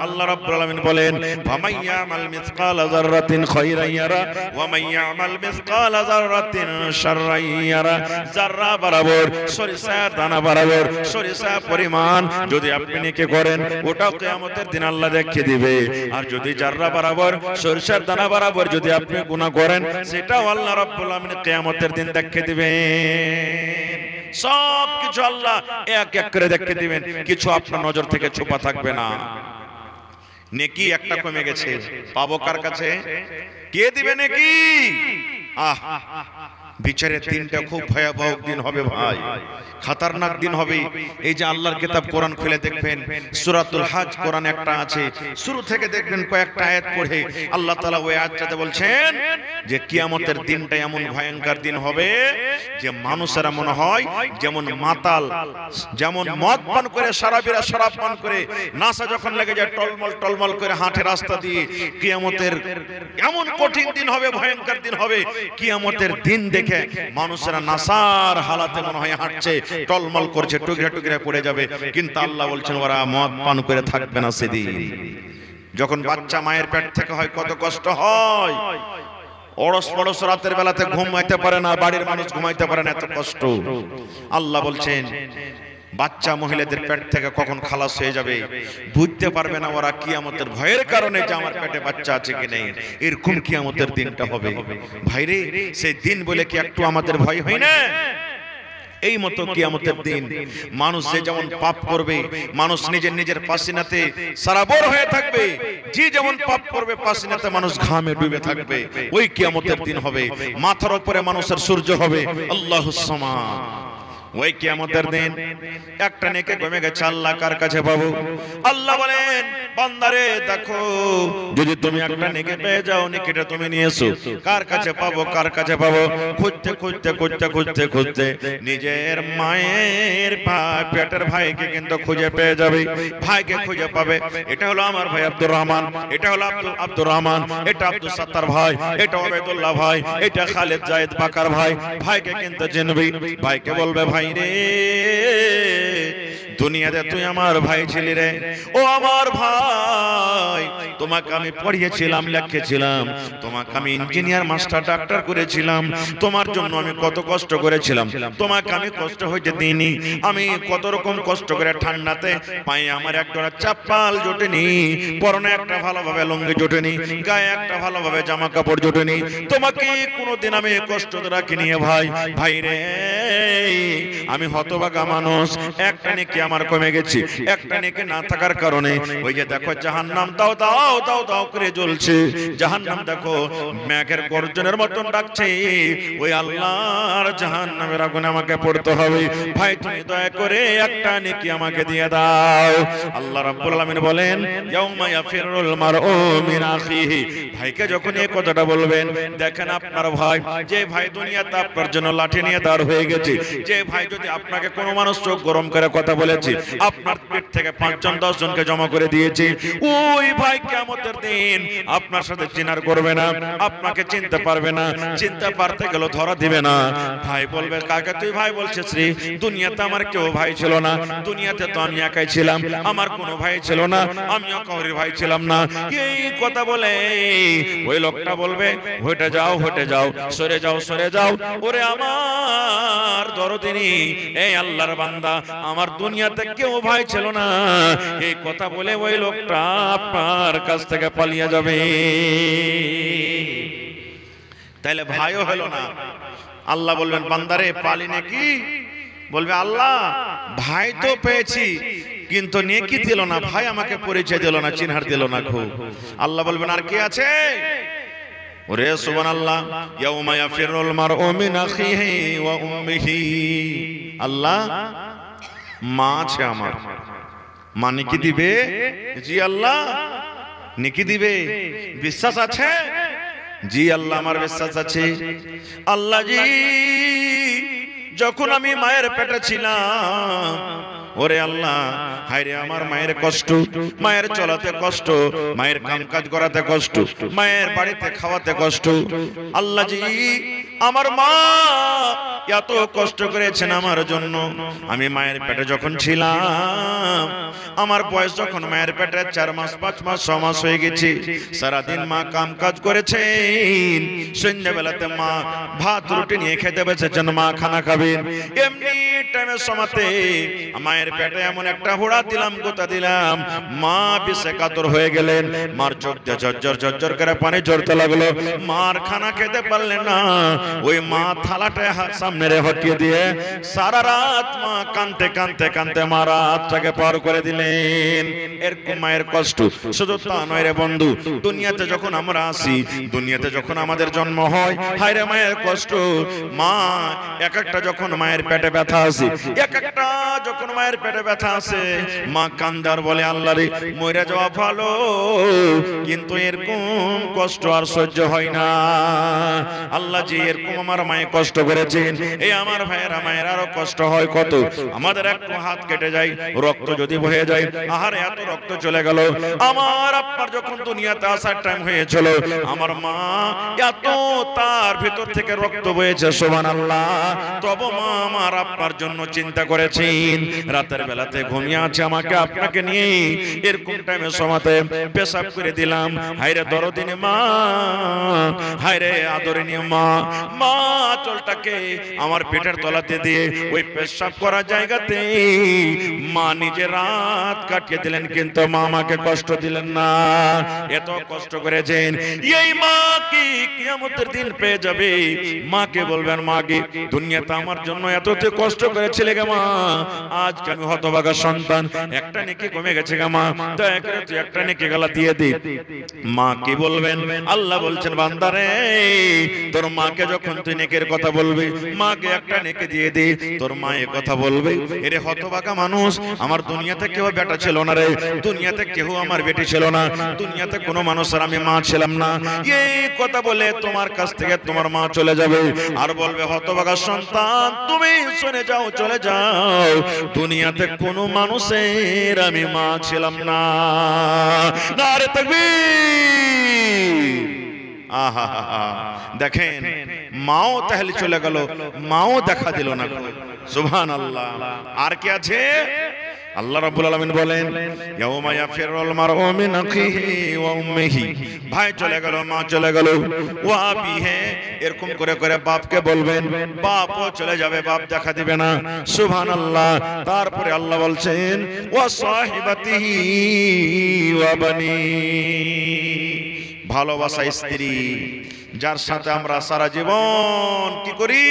S1: আল্লাহ রাব্বুল আলামিন বলেন, ফামাইয়ামাল মিসকালা যাররাতিন খায়রান ইয়ারা ওয়া মাইয়ামাল মিসকালা যাররাতিন শাররান ইয়ারা। যাররা বরাবর, সরিষার দানা বরাবর, সরিষা পরিমাণ যদি আপনি নেকি করেন, ওটাও কিয়ামতের দিন আল্লাহ দেখিয়ে দিবে। আর যদি যাররা বরাবর, সরিষার দানা বরাবর যদি আপনি গুনাহ করেন, সেটাও আল্লাহ রাব্বুল আলামিন কিয়ামতের দিন দেখিয়ে দিবেন। সব কিছু আল্লাহ এক এক করে দেখিয়ে দিবেন, কিছু আপনার নজর থেকে ছুপা থাকবে না। নেকি একটা কমে গেছে, পাবো কার কাছে? কে দিবে নেকি? আহ, বিচারের দিনটা খুব ভয়াবহ দিন হবে ভাই, খতরনাক দিন হবে। এই যে আল্লাহর কিতাব কোরআন খুলে দেখবেন, সূরাতুল হজ কোরআন একটা আছে, শুরু থেকে দেখবেন কয়েকটা আয়াত পড়ে আল্লাহ তাআলা ওই আয়াতটাতে বলছেন যে কিয়ামতের দিনটা এমন ভয়ঙ্কর দিন হবে যে মানুষেরা মনে হয় যেমন মাতাল, যেমন মদ পান করে, শরাবীরা শরাব পান করে নাশা যখন লেগে যায় টলমল টলমল করে হাঁটে রাস্তা দিয়ে। কিয়ামতের এমন কঠিন দিন হবে, ভয়ঙ্কর দিন হবে, কিয়ামতের দিন দেখে মানুষেরা নাসার হালাতে মনে হয় হাঁটছে, টলমল করছে, টুকরা টুকরা পড়ে যাবে। কিন্তু আল্লাহ বলছেন ওরা মদ পান করে থাকবে না সেদিন। যখন বাচ্চা মায়ের পেট থেকে হয় কত কষ্ট হয়, অড়স পড়স রাতের বেলাতে ঘুমাইতে পারে না, বাড়ির মানুষ ঘুমাইতে পারে না, এত কষ্ট। আল্লাহ বলছেন বাচ্চা মহিলাদের পেট থেকে কখন খালাস হয়ে যাবে বুঝতে পারবে না ওরা, কিয়ামতের ভয়ের কারণে যে আমার পেটে বাচ্চা আছে কি নেই, এরকম কিয়ামতের দিনটা হবে। ভাইরে, সেই দিন বলে কি একটু আমাদের ভয় হয় না? এই মতো কিয়ামতের দিন মানুষ যে যেমন পাপ করবে, মানুষ নিজের নিজের পাসিনাতে সারাবর হয়ে থাকবে, যে যেমন পাপ করবে পাসিনাতে মানুষ ঘামে ডুবে থাকবে, ওই কিয়ামতের দিন হবে। মাথার উপরে মানুষের সূর্য হবে, আল্লাহুস সামাদ। ওই কিয়ামতের দিন একটা নেকি কমে গেছে, আল্লাহ কার কাছে পাবো? আল্লাহ বলেন, বান্দারে দেখো, যদি তুমি একটা নেকি পেয়ে যাও, নেকিটা তুমি নিয়েছো, কার কাছে পাবো? কার কাছে পাবো? খুঁজতে খুঁজতে খুঁজতে খুঁজতে খুঁজতে নিজের মায়ের পেটের ভাইকে কিন্তু খুঁজে পেয়ে যাবে, ভাইকে খুঁজে পাবে। এটা হলো আমার ভাই আব্দুর রহমান, এটা হলো আব্দুর রহমান, এটা আব্দুল সাত্তার ভাই, এটা ওবাইদুল্লাহ ভাই, এটা খালেদ জায়েদ বাকার ভাই। ভাইকে কিন্তু চিনবি, ভাইকে বলবে ভাই রে, দুনিয়াতে তুই আমার ভাই ছিলি রে, ও আমার ভাই, তোমাকে আমি পড়িয়েছিলাম, লিখেছিলাম, তোমাকে আমি ইঞ্জিনিয়ার, মাস্টার, ডাক্তার করেছিলাম, তোমার জন্য আমি কত কষ্ট করেছিলাম, তোমাকে আমি কষ্ট হইতে দিইনি, আমি কত রকম কষ্ট করে ঠান্ডাতে পায়ে আমার একটা চাপ্পাল জোটেনি, পরনে একটা ভালোভাবে লুঙ্গি জোটেনি, গায়ে একটা ভালোভাবে জামা কাপড় জোটেনি, তোমাকে কোনোদিন আমি কষ্ট রাখিনি ভাই। ভাই রে, আমি হতভাগা মানুষ, একটা নেকি আমার কমে গেছে, একটা নেকি না থাকার কারণে ওই যে দেখো জাহান্নাম দাও দাও দাও দাও করে জ্বলছে, জাহান্নাম দেখো মেঘের গর্জনের মতন ডাকছে, ওই আল্লাহর জাহান্নামের আগুনে আমাকে পড়তে হবে। ভাই তুমি দয়া করে একটা নেকি আমাকে দিয়ে দাও। আল্লাহ রাব্বুল আলামিন বলেন, ইয়াউমা ইয়াফিরুল মারউ মিন আখিহি। ভাইকে যখন এই কথাটা বলবেন, দেখেন আপনার ভাই, যে ভাই দুনিয়াতে আপনার জন্য লাঠি নিয়ে দাঁড় হয়ে গেছে, যে ভাই যদি আপনাকে কোনো মানুষ চোখ গরম করে কথা বলেছে, আপনার পেট থেকে 5 জন 10 জনকে জমা করে দিয়েছে, ওই ভাই কিয়ামতের দিন আপনার সাথে চিনার করবে না, আপনাকে চিনতে পারবে না, চিনতে পারতে গেল ধরা দিবে না। ভাই বলবে, কাকে তুই ভাই বলছিস রে? দুনিয়াতে আমার কেউ ভাই ছিল না, দুনিয়াতে তো আমি একাই ছিলাম, আমার কোনো ভাই ছিল না, আমিও কাউরি ভাই ছিলাম না। এই কথা বলে ওই লোকটা বলবে, হটে যাও, হটে যাও, সরে যাও, সরে যাও, ওরে আমার দরদিনী, এই আল্লাহর বান্দা, আমার দুনিয়াতে কেউ ভাই ছিল না। এই কথা বলে ওই লোকটা আপনার কাছ থেকে পালিয়ে যাবে। তাইলে ভাইও হলো না। আল্লাহ বলবেন, বান্দারে পালি নাকি? বলবে, আল্লাহ ভাই তো পেয়েছি, কিন্তু নেকি দিল না, ভাই আমাকে পরিচয় দিল না, চিনহার দিল না খুব। আল্লাহ বলবেন, আর কি আছে? ওরে সুবহানাল্লাহ, ইয়াউমা ইয়াফিরুল মারউ মিন আখিহি ওয়া উম্মিহি। আল্লাহ মা আছে আমার, মা নেকি দিবে? জি আল্লাহ নেকি দিবে। বিশ্বাস আছে? জি আল্লাহ আমার বিশ্বাস আছে। আল্লাহ জি, যখন আমি মায়ের পেটে ছিলাম, ওরে আল্লাহ, হায়রে আমার মায়ের কষ্ট, মায়ের চলাতে কষ্ট, মায়ের কাম কাজ করাতে কষ্ট, মায়ের বাড়িতে খাওয়াতে কষ্ট। আল্লাহ জি, আমার মা এত কষ্ট করেছেন আমার জন্য। আমি মায়ের পেটে যখন ছিলাম, আমার বয়স যখন মায়ের পেটে 4 মাস 5 মাস 6 মাস হয়ে গেছে, সারাদিন মা কাম কাজ করেছেন, সন্ধ্যাবেলাতে মা ভাত রুটি নিয়ে খেতে বসেছেন, মা খানা খাবেন। এমনি টাইমের সময়তে মায়ের পেটে এমন একটা হোড়া দিলাম, গোতা দিলাম, মা বিষে কাতর হয়ে গেলেন। মার চোখ দিয়ে ঝরঝর ঝরঝর করে পানি ঝরতে লাগলো। মার খানা খেতে পারলেন না। ওই মা থালাটা সামনে রে হটিয়ে দিয়ে সারা রাত মা কাঁদতে কাঁদতে কাঁদতে মা রাতটাকে পার করে দিলেন। এরকম মায়ের কষ্ট। শুধু তা নয় রে বন্ধু, দুনিয়াতে যখন আমরা আসি, দুনিয়াতে যখন আমাদের জন্ম হয়, হায়রে মায়ের কষ্ট। মা এক একটা যখন মায়ের পেটে ব্যথা আসে, এক একটা যখন মায়ের পেটে ব্যথা আসে, মা কান্দার বলে আল্লাহ রে, মরে যাওয়া ভালো, কিন্তু এরকম কষ্ট আর সহ্য হয় না। আল্লাহ জি, এরকম আমার মায়ে কষ্ট করেছেন। এই আমার ভাইয়েরা, মায়ের আরো কষ্ট হয় কত। আমাদের একটু হাত কেটে যায়, রক্ত যদি বয়ে যায়, আহারে এত রক্ত চলে গেল। আমার আপনার যখন দুনিয়াতে আসার টাইম হয়েছিল, আমার মা এত তার ভিতর থেকে রক্ত বয়েছে, সুবহানাল্লাহ। তবে মা আমার আপনার জন্য চিন্তা করেছেন। রাতের বেলাতে ঘুমিয়ে আছে আমাকে আপনাকে নিয়ে, এরকম টাইমে সমাতে পেশাব করে দিলাম। হায়রে দরদিনী মা, হায়রে আদরণীয় মা, মা চলটাকে আমার পেটের তলাতে দিয়ে ওই পেশাব করা জায়গাতে মা নিজে রাত কাটিয়ে দিলেন, কিন্তু মা আমাকে কষ্ট দিলেন না। এত কষ্ট করেছেন। এই মা কি কিয়ামতের দিন পেয়ে যাবে? মাকে বলবেন, মা গে, দুনিয়াতে আমার জন্য এত কষ্ট করেছিলে গে মা, আজকে আমি হতভাগা সন্তান, একটা নেকি কমে গেছে গে মা, দয়া করে তুই একটা নেকি গালা দিয়ে দে। মা কি বলবেন? আল্লাহ বলছেন, বান্দারে, তোর মাকে যখন তুই নেকের কথা বলবি, মাকে একটা নেকি দিয়ে দে। তোর মা এ কথা বলবে, এরে হতভাগা মানুষ, আমার দুনিয়াতে কেউ বেটা ছিল না রে, দুনিয়াতে কেউ আমার বেটি ছিল না, দুনিয়াতে কোনো মানুষের আমি মা ছিলাম না। এই কথা বলে তোমার কাছ থেকে তোমার মা চলে যাবে, আর বলবে, হতভাগা সন্তান, তুমি শুনে যাও, চলে যাও, দুনিয়াতে কোনো মানুষের আমি মা ছিলাম না। নারে তাকবীর। আহা, দেখেন, মাও তাহলে চলে গেল, মাও দেখা দিল না। সুবহানাল্লাহ। আর কি আছে? আল্লাহ রাব্বুল আলামিন বলেন, ইয়াউমা ইয়াফিরুল মারউ মিন আখিহি ওয়া উম্মিহি, ভাই চলে গেল, মা চলে গেল, ওয়া আবিহি, এরকম করে করে বাপকে বলবেন, বাপও চলে যাবে, বাপ দেখা দিবে না। সুবহানাল্লাহ। তারপরে আল্লাহ বলছেন, ওয়া সাহিবাতিহি ওয়া বানি, ভালোবাসা স্ত্রী, যার সাথে আমরা সারা জীবন কি করি?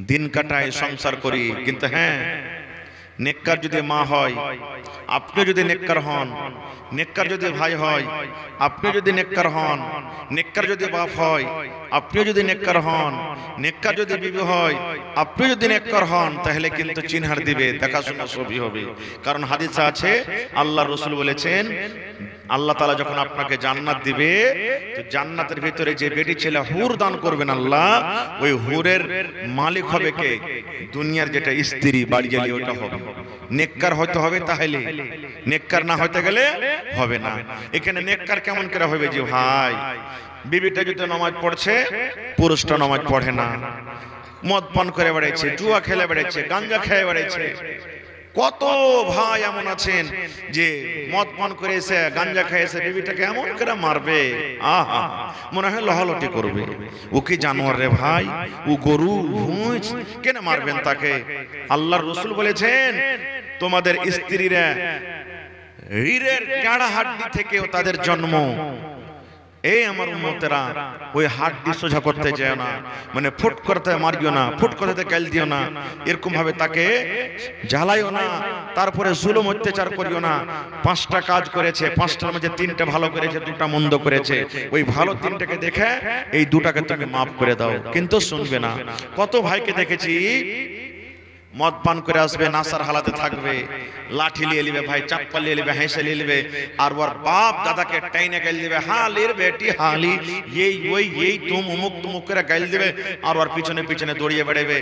S1: দিন কাটাই, সংসার করি। কিন্তু হ্যাঁ, নেককার যদি মা হয়, আপনি যদি নেককার হন, নেককার যদি ভাই হয়, আপনি যদি নেককার হন, নেককার যদি বাপ হয়, আপনি যদি নেককার হন, নেককার যদি বিবি হয়, আপনি যদি নেককার হন, তাহলে কিন্তু চিনহার দিবে, দেখাশোনা সবই হবে। কারণ হাদিসে আছে, আল্লাহ রাসূল বলেছেন, আল্লাহ তাআলা যখন আপনাকে জান্নাত দিবে, তো জান্নাতের ভিতরে যে বেটি ছেলে হুর দান করবেন আল্লাহ, ওই হুরের মালিক হবে কে? দুনিয়ার যেটা স্ত্রী, বাড়ি জ্বালিয়ে ওটা হবে। নেককার হতে হবে, তাহলে নেককার না হতে গেলে হবে না। এখানে নেককার কেমন করে হবে? যে ভাই, বিবিটা যদি নামাজ পড়ছে, পুরুষটা নামাজ পড়ে না, মদ পান করে বেড়াইছে, জুয়া খেলে বেড়াইছে, গাঞ্জা খেয়ে বেড়াইছে। কত ভাই এমন আছেন যে মদ পান করে এসে, গাঞ্জা খেয়েছে, বিবিটাকে এমন করে মারবে, আহা, মনে হয় লহলটি করবে। ও কি জানোয়ার রে ভাই, ও গরু, ভুঁজ, কেন মারবেন তাকে? আল্লাহর রাসূল বলেছেন, তোমাদের স্ত্রীরা হীরের গাড়া হাড্ডি থেকেও তাদের জন্ম। এই আমার উম্মতেরা, ওই হাড্ডি সোজা করতে যায় না, মানে ফুট করতে মারিও না, ফুট করতে গাল দিও না, এরকম ভাবে তাকে জ্বালাইও না, তারপরে জুলুম অত্যাচার করিও না। 5টা কাজ করেছে, 5টার মধ্যে 3টা ভালো করেছে, 2টা মন্দ করেছে, ওই ভালো 3টাকে দেখে এই 2টাকে তুমি মাফ করে দাও, কিন্তু শুনবে না। কত ভাইকে দেখেছি মদ পান করে আসবে, নাসার হালাতে থাকবে, লাঠি নিয়ে নিবে ভাই, চাপ্পা নিয়ে নিবে, হেঁসে নিয়ে নিবে, আর ওর বাপ দাদাকে টাইনে গাইল দিবে, হালির বেটি হালি, এই ওই এই তুম উমুক তুমুক করে গাইল দিবে, আর ওর পিছনে পিছনে দৌড়িয়ে বেড়াবে।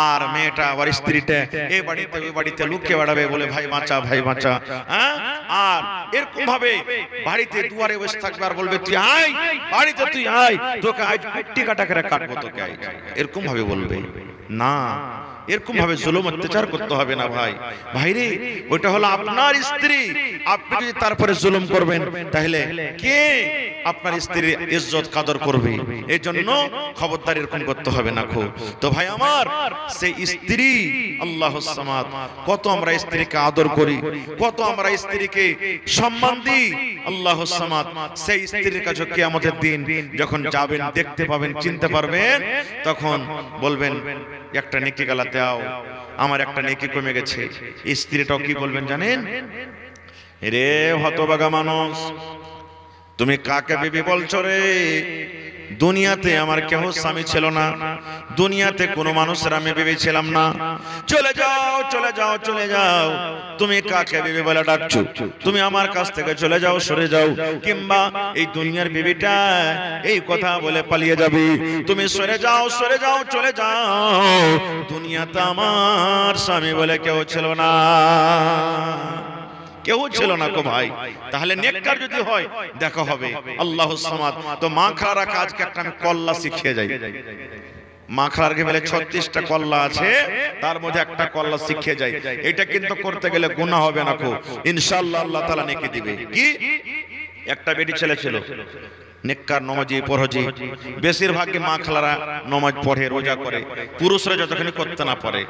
S1: আর মেয়েটা ওর স্ত্রীটা এই বাড়িতে ওই বাড়িতে লুকিয়ে বেড়াবে, বলে ভাই বাঁচা, ভাই বাঁচা। হ্যাঁ, আর এরকম ভাবে বাড়িতে দুয়ারে বসে থাকবে আর বলবে তুই আয় বাড়িতে, তুই আয়, তোকে আজ কুট্টি কাটা করে কাটবো তোকে, আয়, এরকম ভাবে বলবে। না, এরকম ভাবে জুলুম অত্যাচার করতে হবে না ভাই। ভাইরে, ওইটা হলো আপনার স্ত্রী, আপনি যদি তারপরে জুলুম করবেন তাহলে কে আপনার স্ত্রীর ইজ্জত কদর করবে? এই জন্য খবরদার এরকম করতে হবে না। খুব তো ভাই আমার, সেই স্ত্রী আল্লাহুস সামাদ, কত আমরা স্ত্রীকে আদর করি, কত আমরা স্ত্রীকে সম্মান দিই। আল্লাহুস সামাদ সেই স্ত্রীর কাছে কিয়ামতের দিন যখন যাবেন, দেখতে পাবেন, চিনতে পারবেন, তখন বলবেন একটা নেকি গালা দাও, আমার একটা নেকি কমে গেছে। স্ত্রীটাও কি বলবেন জানেন? রে হতভাগা মানুষ, তুমি কাকে বিবি বলছো রে? দুনিয়াতে আমার কেউ স্বামী ছিল না, দুনিয়াতে কোনো মানুষের আমি বিবি ছিলাম না, চলে যাও চলে যাও চলে যাও, তুমি কাকে বিবি বলে ডাকছো? তুমি আমার কাছ থেকে চলে যাও, সরে যাও, কিংবা এই দুনিয়ার বিবিটা এই কথা বলে পালিয়ে যাবে। তুমি সরে যাও সরে যাও চলে যাও, দুনিয়াতে আমার স্বামী বলে কেউ ছিল না, কেউ ছিল না গো ভাই। তাহলে নেককার যদি হয় দেখা হবে আল্লাহুস সামাদ। তো মা খালারা কাজকে একটা আমি কল্লা শিখিয়ে যাই। মা খালার গেলে 36টা কল্লা আছে, তার মধ্যে একটা কল্লা শিখিয়ে যাই। এটা কিন্তু করতে গেলে গুনাহ হবে না গো, ইনশাআল্লাহ আল্লাহ তাআলা নেকি দিবে। কি? একটা বেটি ছেলে ছিল, নেককার, নমাজি, পরজি, বেশিরভাগই মা খালারা নমাজ পড়ে, রোজা করে, পুরুষরা যতক্ষণ করতে না পারে।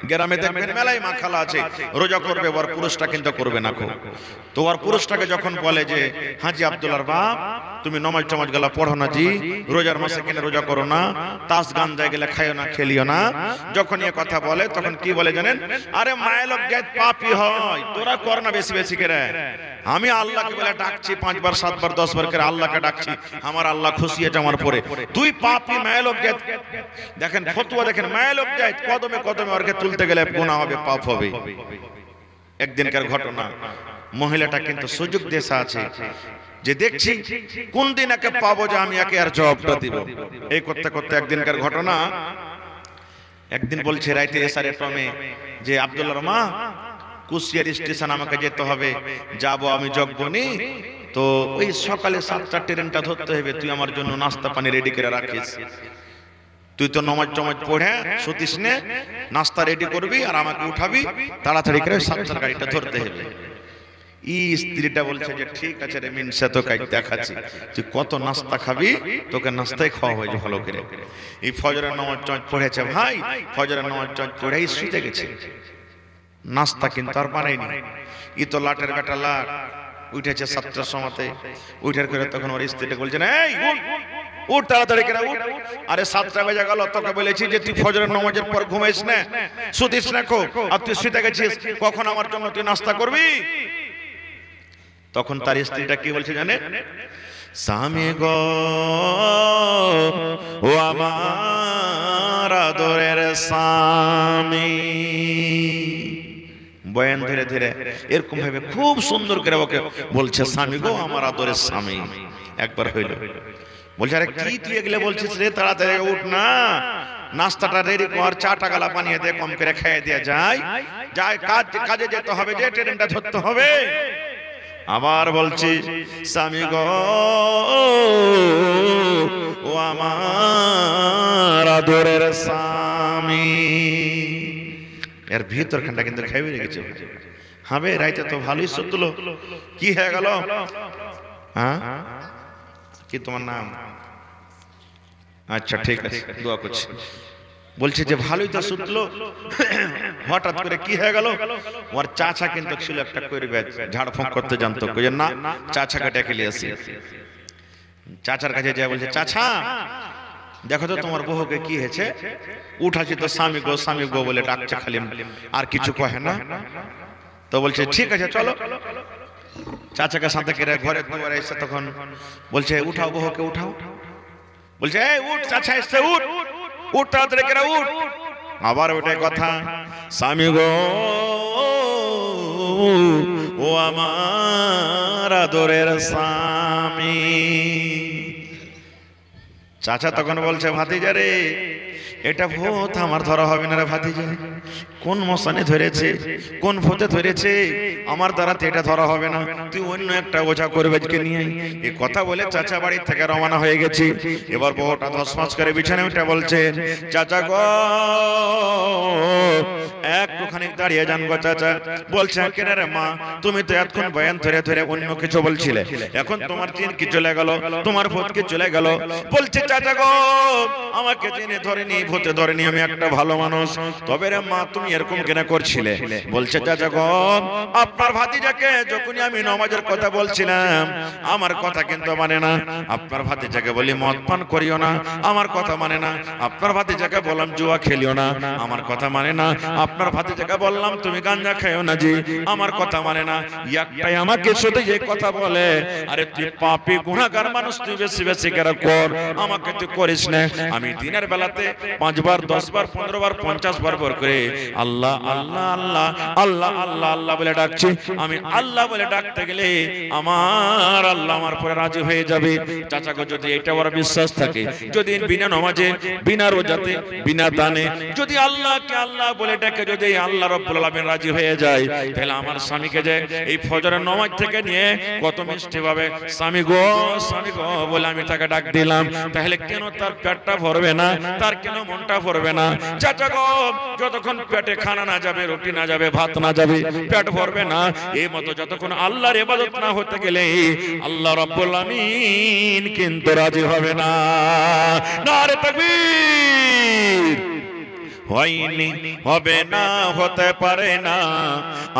S1: গ্রামে দেখবেন মেলায় মা খালা আছে, রোজা করবে, ওর পুরুষটা কিন্তু করবে না। তো ওর পুরুষটাকে যখন বলে যে হাজি আব্দুল্লাহর বাপ, তুমি নমাজ টমাজ গেলা পড়ো না জি, রোজার মাসে কেন রোজা করো না, তাস গান যায় গেলে খাইও না, খেলিও না, যখন এ কথা বলে তখন কি বলে জানেন? আরে মায়ের লোক গেত পাপি হয়, তোরা কর না বেশি বেশি করে, আমি আল্লাহকে বলে ডাকছি 5 বার 7 বার 10 বার করে আল্লাহকে ডাকছি, আমার আল্লাহ খুশি আছে আমার পরে, তুই পাপী মায়ের লোক গেত। দেখেন ফতোয়া, দেখেন মায়ের লোক যায় কদমে কদমে ওরকে তুলতে গেলে গুনাহ হবে, পাপ হবে। একদিনকার ঘটনা, মহিলাটা কিন্তু সুযোগ দেশে আছে যে দেখছি কোন দিন একে পাবো যে আমি একে আর জবাবটা দিব। এই করতে করতে একদিনকার ঘটনা, একদিন বলছে রাইতে এসারে টমে যে আব্দুল্লাহর মা, কুশিয়ার স্টেশন আমাকে যেতে হবে, যাব আমি জগবনি, তো ওই সকালে 7টা ট্রেনটা ধরতে হবে, তুই আমার জন্য নাস্তা পানি রেডি করে রাখিস, তুই তো নমাজ টমাজ পড়ে শুতিস নে, নাস্তা রেডি করবি আর আমাকে উঠাবি, তাড়াতাড়ি করে 7টার গাড়িটা ধরতে হবে। এই স্ত্রীটা বলছে যে ঠিক আছে রে মিনসা, তো কাজ দেখাচ্ছি, তুই কত নাস্তা খাবি, তোকে নাস্তায় খাওয়া হয়েছে ভালো করে। এই ফজরের নামাজ টমাজ পড়েছে ভাই, ফজরের নামাজ টমাজ পড়েই শুতে গেছে, নাস্তা কিন্তু আর বানায়নি। ই তো লাটের বেটা লাট, উঠেছে 7টার সময়তে, উঠার করে তখন ওর স্ত্রীটা বলছে না, এই উঠ উঠ তাড়াতাড়ি করে উঠ, আরে 7টা বেজে গেল, তোকে বলেছি যে তুই ফজরের নামাজের পর ঘুমাইস না, শুতিস না, আর তুই শুতে গেছিস, কখন আমার জন্য তুই নাস্তা করবি? তখন তার স্ত্রীটা কি বলছে জানে? স্বামী গো ও আমার আদরের স্বামী, বয়ান ধীরে ধীরে এরকম ভাবে খুব সুন্দর করে ওকে বলছে, স্বামী গো আমার আদরের স্বামী। একবার হইল, বলছে আরে কি তুই এগুলো বলছিস রে, তাড়াতাড়ি উঠ না, নাস্তাটা রেডি কর, 4টা গালা বানিয়ে দে, কম করে খেয়ে দেয়া যায়, যায় কাজে যেতে হবে, যে ট্রেনটা ধরতে হবে। আবার বলছি, স্বামী গো ও আমার আদরের স্বামী। এর ভিতরখানটা কিন্তু খাইবে রেখেছে, হবে রাইতে তো ভালোই সুতলো, কি হয়ে গেল? হ্যাঁ, কি তোমার নাম? আচ্ছা ঠিক আছে, দোয়া করছি। বলছে যে ভালোই তো সুতলো, হঠাৎ করে কি হয়ে গেল? ওর চাচা কিন্তু ছিল একটা করবে, ঝাড়ফুঁক করতে জানতো, না চাচাকে ডেকে নিয়ে আসি। চাচার কাছে যায়, বলছে চাচা দেখো তো তোমার বহুকে কি হয়েছে, উঠাছি তো স্বামী গো বলে ডাকছে খালি, আর কিছু কহে না। তো বলছে ঠিক আছে চলো, চাচাকে সাথে করে ঘরে দুয়ারে এসে তখন বলছে উঠাও বহুকে উঠাও, বলছে এই উঠ, চাচা এসছে, উঠ উঠ তাড়াতাড়ি করে উঠ। আবার ওটাই কথা, স্বামী গো ও আমার আদরের স্বামী। চাচা তখন বলছে, ভাতিজা রে এটা ভূত আমার ধরা হবে না রে ভাতিজা, কোন মশানে ধরেছে, কোন ভূতে ধরেছে, আমার দ্বারা এটা ধরা হবে না, তুই অন্য একটা ওঝা করবে নিয়ে। এই কথা বলে চাচা বাড়ি থেকে রওনা হয়ে গেছে। এবার বউটা ধসমাস করে বিছানে উঠে বলছেন, চাচা গো একটুখানি দাঁড়িয়ে যান গো চাচা। বলছে, কেন রে মা, তুমি তো এতক্ষণ বয়ান ধরে ধরে অন্য কিছু বলছিলে, এখন তোমার চিন কি চলে গেল, তোমার ভূত কি চলে গেল? বলছে, চাচা গো আমাকে চিনে ধরেনি, ভূতে ধরেনি, আমি একটা ভালো মানুষ। তবে রে মা তুমি এরকম কেন করছিলে? বলছে, চাচা গো আপনার ভাতিজাকে যখনই আমি নামাজের কথা বলছিলাম আমার কথা কিন্তু মানে না। আপনার ভাতিজাকে বলি মদ পান করিও না, আমার কথা মানে না। আপনার ভাতিজাকে বললাম জুয়া খেলিও না, আমার কথা মানে না। আপনার ভাতিজাকে বললাম তুমি গাঁজা খাইও না জি, আমার কথা মানে না। একটাই আমাকে শুধু এই কথা বলে, আরে তুই পাপী গুনাহগার মানুষ, তুই বেশি বেশি করে কর, আমাকে তুই করিস না। আমি দিনের বেলাতে 5 বার 10 বার 15 বার 50 বার করে আল্লাহ আল্লাহ আল্লাহ আল্লাহ আল্লাহ আল্লাহ বলে ডাকছি। আমি আল্লাহ বলে ডাকতে গেলে আমার আল্লাহ আমার পরে রাজি হয়ে যাবে। চাচাকে যদি এটা ওর বিশ্বাস থাকে, যদি বিনা নামাজে, বিনা রোজাতে, বিনা দানে যদি আল্লাহকে আল্লাহ বলে ডাকে, যদি আল্লাহ রাব্বুল আলামিন রাজি হয়ে যায়, তাহলে আমার স্বামীকে যে এই ফজরের নামাজ থেকে নিয়ে কত মিষ্টি ভাবে স্বামী গো বলে আমি তাকে ডাক দিলাম, তাহলে কেন তার পেটটা ভরবে না, তার কেন মনটা ভরবে না? চাচা গো যতক্ষণ পেটে খানা না যাবে, রুটি না যাবে, ভাত না যাবে, পেট ভরবে না। এই মতো যতক্ষণ আল্লাহর ইবাদত না হতে গেলে আল্লাহ রাব্বুল আমিন কিন্তু রাজি হবে না। নারে তাকবীর। হয়নি, হবে না, হতে পারে না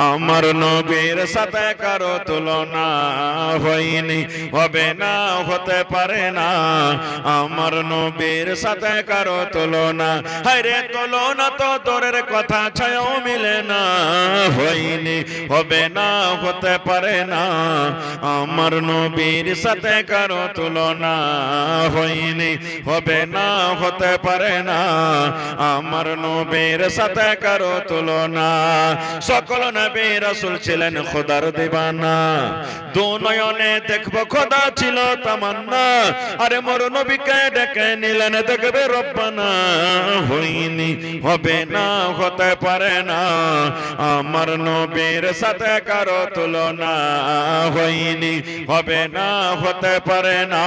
S1: আমার নবীর সাথে কারো তুলনা। হয়নি, হবে না, হতে পারে না আমার নবীর সাথে কারো তুলনা। হায়রে তুলনা তো দূরের কথা, ছায়াও মিলে না। হয়নি, হবে না, হতে পারে না আমার নবীর সাথে কারো তুলনা। হয়নি, হবে না, হতে পারে না আমার নবীর সাথে কারো তুলনা। সকল নবী রাসূল ছিলেন খোদার দিবানা, দু নয়নে দেখবো খোদা ছিল তামান্না। আরে মোর নবীকে ডেকে নিলেন দেখবে রব্বানা। হয়নি, হবে না, হতে পারে না আমার নবীর সাথে কারো তুলনা। হয়নি, হবে না, হতে পারে না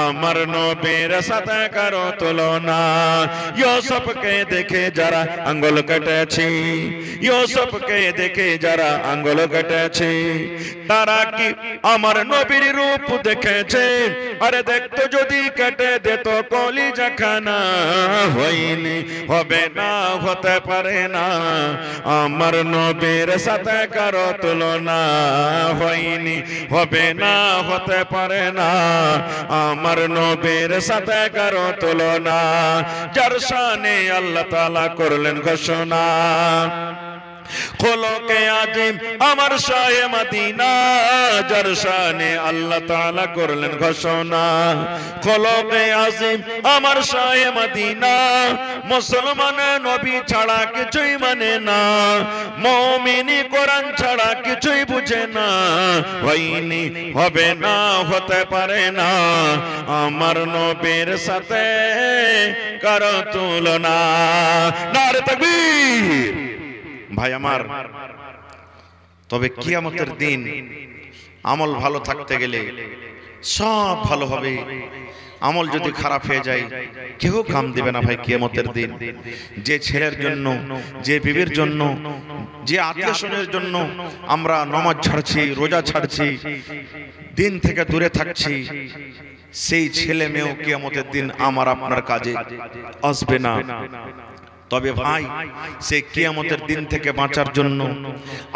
S1: আমার নবীর সাথে কারো তুলনা। ইউসুফকে দেখে যারা আঙ্গুল কেটেছে, ইউসুফকে দেখে যারা আঙ্গুল কেটেছে, তারা কি আমার নবীর রূপ দেখেছে? আরে দেখতো যদি কেটে দিত কলিজা খানা। হয়নি, হবে না, হতে পারে না আমার নবীর সাথে কারো তুলনা। হয়নি, হবে না, হতে পারে না আমার নবীর সাথে কারো তুলনা। যার শানে আল্লাহ তাআলা করলেন ঘোষণা, খোলকে আজিম আমার শাহে মদিনা। যার শানে আল্লাহ তাআলা করলেন ঘোষণা, খোলকে আজিম আমার শাহে মদিনা। মুসলমান নবী ছাড়া কিছুই মানে না, মুমিনি কোরআন ছাড়া কিছুই বুঝে না। হয়নি, হবে না, হতে পারে না আমার নবীর সাথে কারো তুলনা। নারে তাকবীর। ভাই আমার, তবে কিয়ামতের দিন আমল ভালো থাকতে গেলে সব ভালো হবে। আমল যদি খারাপ হয়ে যায় কেউ কাম দিবে না ভাই কিয়ামতের দিন। যে ছেলের জন্য, যে বিবির জন্য, যে আত্মীয় স্বজনের জন্য আমরা নামাজ ছাড়ছি, রোজা ছাড়ছি, দিন থেকে দূরে থাকছি, সেই ছেলে মেয়েও কিয়ামতের দিন আমার আপনার কাজে আসবে না। তবে ভাই সেই কিয়ামতের দিন থেকে বাঁচার জন্য,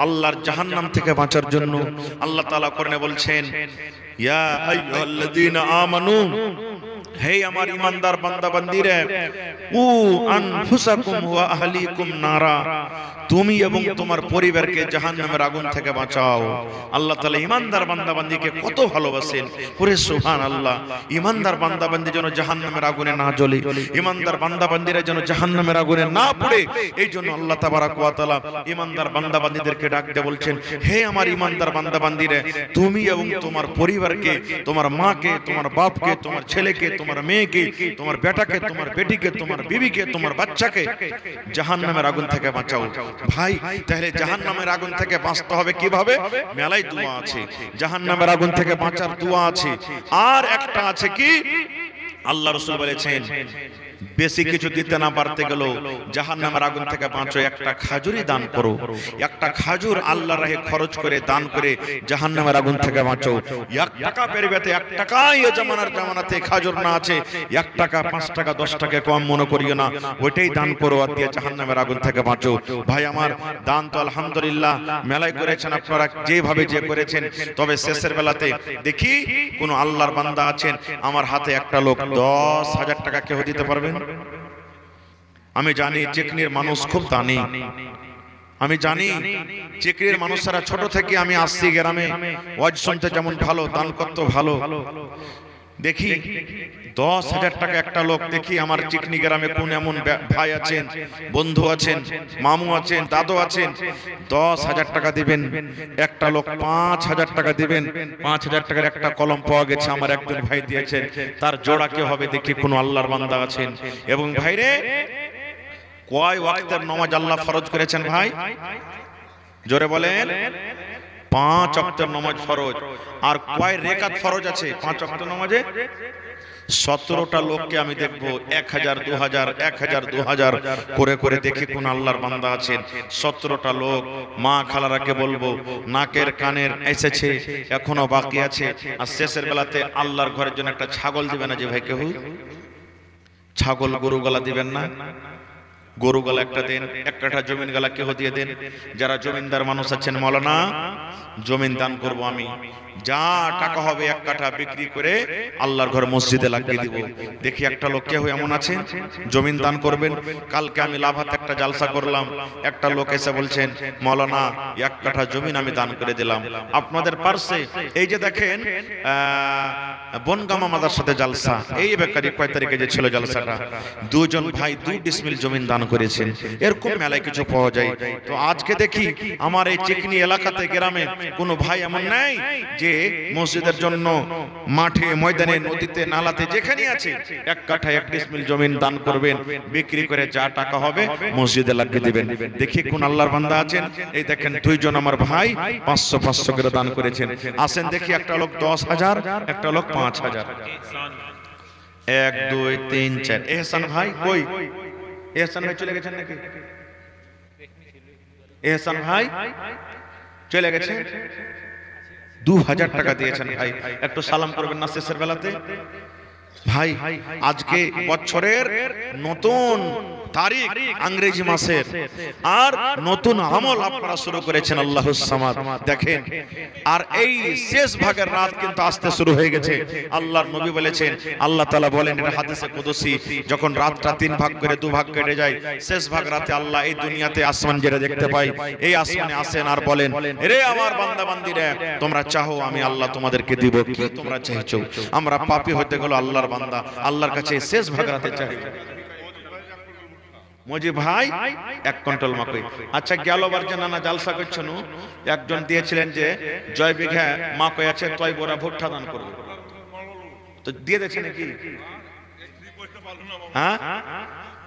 S1: আল্লাহর জাহান্নাম থেকে বাঁচার জন্য আল্লাহ তাআলা কোরআনে বলছেন, ইয়া আইয়ুহাল্লাযীনা আমানু, হে আমার ইমানদার বান্দা বান্দীরা, উ আনফুসাকুম ওয়া আহলিকুম নারা, তুমি এবং তোমার পরিবারকে জাহান্নামের আগুন থেকে বাঁচাও। আল্লাহ তাআলা ইমানদার বান্দা বান্দীকে কত ভালোবাসেন। ওরে সুবহানাল্লাহ, ইমানদার বান্দা বান্দী যেন জাহান্নামের আগুনে না জ্বলে, ইমানদার বান্দা বান্দীরা যেন জাহান্নামের আগুনে না পড়ে, এই জন্য আল্লাহ তাবারক ওয়া তাআলা ইমানদার বান্দা বান্দীদেরকে ডাক দিয়ে বলছেন, হে আমার ইমানদার বান্দা বান্দীরা, তুমি এবং তোমার পরিবারকে, তোমার মাকে, তোমার বাপকে, তোমার ছেলেকে, তোমার মেয়েকে, তোমার বেটাকে, তোমার বেটিকে, তোমার বিবিকে, তোমার বাচ্চাকে জাহান্নামের আগুন থেকে বাঁচাও। ভাই, তাহলে জাহান্নামের আগুন থেকে বাঁচতে হবে কিভাবে? মেলাই দোয়া আছে, জাহান্নামের আগুন থেকে বাঁচার দোয়া আছে। আর একটা আছে কি, আল্লাহ রাসূল বলেছেন, বেশি কিছু দিতে না পারতে গেল জাহান্নামের আগুন থেকে বাঁচো, একটা খাজুরই দান করো। একটা খাজুর আল্লাহর রাহে খরচ করে দান করে জাহান্নামের আগুন থেকে বাঁচো। 1 টাকা পেরিবেতে 1 টাকাই এই জামানাতে খাজুর না আছে, 1 টাকা 5 টাকা 10 টাকা কম মনে করিও না, ওইটাই দান করো আর দিয়ে জাহান্নামের আগুন থেকে বাঁচো। ভাই আমার, দান তো আলহামদুলিল্লাহ মেলায় করেছেন আপনারা, যেভাবে যে করেছেন। তবে শেষের বেলাতে দেখি কোন আল্লাহর বান্দা আছেন, আমার হাতে একটা লোক 10,000 টাকা কেউ দিতে পারবেন? আমি জানি চেকনির মানুষ খুব দানি, আমি জানি চেকনির মানুষরা ছোট থেকে আমি আসছি গ্রামে, ওয়াজ শুনতে যেমন ভালো, দান করতে ভালো। দেখি 10,000 টাকা একটা লোক, দেখি আমার চিকনি গ্রামে কোন এমন ভাই আছেন, বন্ধু আছেন, মামু আছেন, দাদু আছেন, 10,000 টাকা দিবেন। একটা লোক 5,000 টাকা দিবেন। 5,000 টাকার একটা কলম পাওয়া গেছে, আমার একজন ভাই দিয়েছেন, তার জোড়া কে হবে দেখি কোন আল্লাহর বান্দা আছেন। এবং ভাইরে, কয় ওয়াক্তের নামাজ আল্লাহ ফরজ করেছেন ভাই? জোরে বলেন। 5 ওয়াক্তের নামাজ ফরজ। আর কয় রেকাত ফরজ আছে 5 ওয়াক্তের নামাজে? 17টা লোককে আমি দেখবো 1000 2000 1000 2000 করে করে দেখি কোন আল্লাহর বান্দা আছেন। 17টা লোক, মা খালারাকে বলবো, নাকের কানের এসেছে, এখনো বাকি আছে। আর শেষের বেলাতে আল্লাহর ঘরের জন্য একটা ছাগল দিবেন না যে ভাই, কেউ ছাগল গরু গলা দিবেন না? গরু গলা একটা দেন, একটা জমিন গলা কেহ দিয়ে দেন। যারা জমিনদার মানুষ আছেন, মাওলানা জমিন দান করব আমি, যা টাকা হবে 1 কাঠা বিক্রি করে আল্লাহর ঘর মসজিদে লাগিয়ে দিব। দেখি একটা লোক কেউ এমন আছেন জমিন দান করবেন। কালকে আমি লাভাতে একটা জালসা করলাম, একটা লোক এসে বলছেন, মাওলানা 1 কাঠা জমিন আমি দান করে দিলাম। আপনাদের পার্শ্বে এই যে দেখেন বনগামা মাদ্রাসাতে জালসা, এই বেকারি কয় তারিখে যে ছিল জালসাটা, 2 জন ভাই 2 ডিসমিল জমিন দান করেছেন। এরকম মেলায় কিছু পাওয়া যায়। তো আজকে দেখি আমার এই চিকনি এলাকাতে গ্রামে কোনো ভাই এমন নাই যে মসজিদের জন্য মাঠে, ময়দানে, নদীতে, নালাতে যেখানে আছে 1 কাঠা 1 ডিসমিল জমিন দান করবেন, বিক্রি করে যা টাকা হবে মসজিদে লাগিয়ে দিবেন। দেখি কোন আল্লাহর বান্দা আছেন। এই দেখেন 2 জন আমার ভাই 500 করে দান করেছেন। আসেন দেখি, একটা লোক 10,000, একটা লোক 5,000। 1 2 3 4। এহসান ভাই কই? এহসান ভাই চলে গেছেন নাকি? এহসান ভাই চলে গেছে। 2000 টাকা দিয়েছেন ভাই, একটু সালাম করবেন না শেষের বেলাতে? ভাই, আজকে বছরের নতুন তারিখ, ইংরেজি মাসের, আর নতুন আমল আপনারা শুরু করেছেন আল্লাহুস সামাদ। দেখেন, আর এই শেষ ভাগের রাত কিন্তু আসতে শুরু হয়ে গেছে। আল্লাহর নবী বলেছেন, আল্লাহ তাআলা বলেন, এটা হাদিসে কুদসি, যখন রাতটা 3 ভাগ করে 2 ভাগ কেটে যায়, শেষ ভাগ রাতে আল্লাহ এই দুনিয়াতে আসমান যেটা দেখতে পাই, এই আসমানে আসেন আর বলেন, রে আমার বান্দা বান্দীরা, তোমরা চাও আমি আল্লাহ তোমাদেরকে দিব, কি তোমরা চাইছো? আমরা পাপী হতে গেল আল্লাহর বান্দা, আল্লাহর কাছে শেষ ভাগ রাতে চাই। মজি ভাই 1 কুইন্টাল মাকই। আচ্ছা, গেলবার যে নানা জালসা করছেন, একজন দিয়েছিলেন যে জয় বিঘা মাকই আছে, তয় বোরা ভুট্টা দান করবে, তো দিয়ে দিয়েছে নাকি? হ্যাঁ,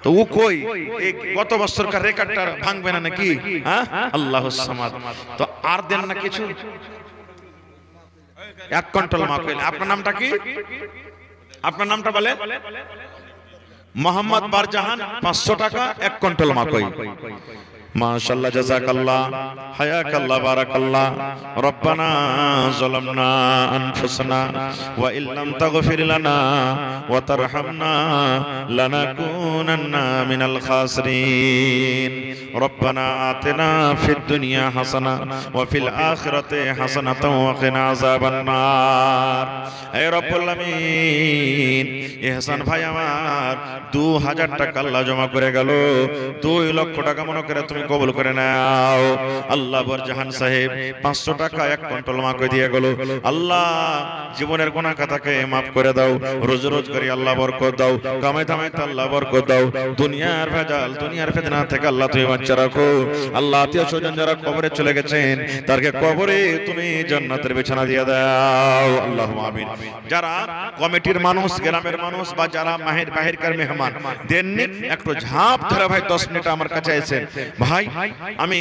S1: তো ও কই এই গত বছরকার রেকর্ডটা ভাঙবে না নাকি? হ্যাঁ, আল্লাহুস সামাদ। তো আর দেন না কিছু? 1 কুইন্টাল মাকই। আপনার নামটা কি? আপনার নামটা বলেন। মোহাম্মদ বারজাহান। 500 টাকা 1 কুইন্টাল মাকই। মাশাআল্লাহ, জাযাকাল্লাহ, হায়াকাল্লাহ, বারাকাল্লাহ। রব্বানা যালামনা আনফুসানা ওয়া ইল্লাম তাগফির লানা ওয়া তারহামনা লানাকুনান্না মিনাল খাসিরিন। রব্বানা আতিনা ফিদ দুনিয়া হাসানা ওয়া ফিল আখিরাতি হাসানাতাও ওয়া কিনা আযাবান নার। হে রব্বুল আমিন, ইহসান ভাই আমার 2000 টাকা আল্লাহ জমা করে গেল, 2 লক্ষ টাকা মনে করে তুমি কবুল করে নাও। আল্লাহ বরজাহান সাহেব 500 টাকা 1 কুইন্টাল মাকে দিয়ে গেল। আল্লাহ জীবনের গুনাহ খাতাকে মাফ করে দাও, রোজ রোজ করে আল্লাহ বরকত দাও, কামাই কামাইতে আল্লাহ বরকত দাও, দুনিয়ার ভেজাল দুনিয়ার ফিতনা থেকে আল্লাহ তুমি বাঁচিয়ে রাখো। আল্লাহ আত্মীয় স্বজন যারা কবরে চলে গেছেন তাদেরকে কবরে তুমি জান্নাতের বিছানা দিয়ে দাও, আল্লাহুম্মা আমিন। যারা কমিটির মানুষ, গ্রামের মানুষ বা যারা বাহিরকার মেহমান দেননি, একটু ঝাঁপ ধরে ভাই 10 মিনিট আমার কাছে এসেছেন। ভাই আমি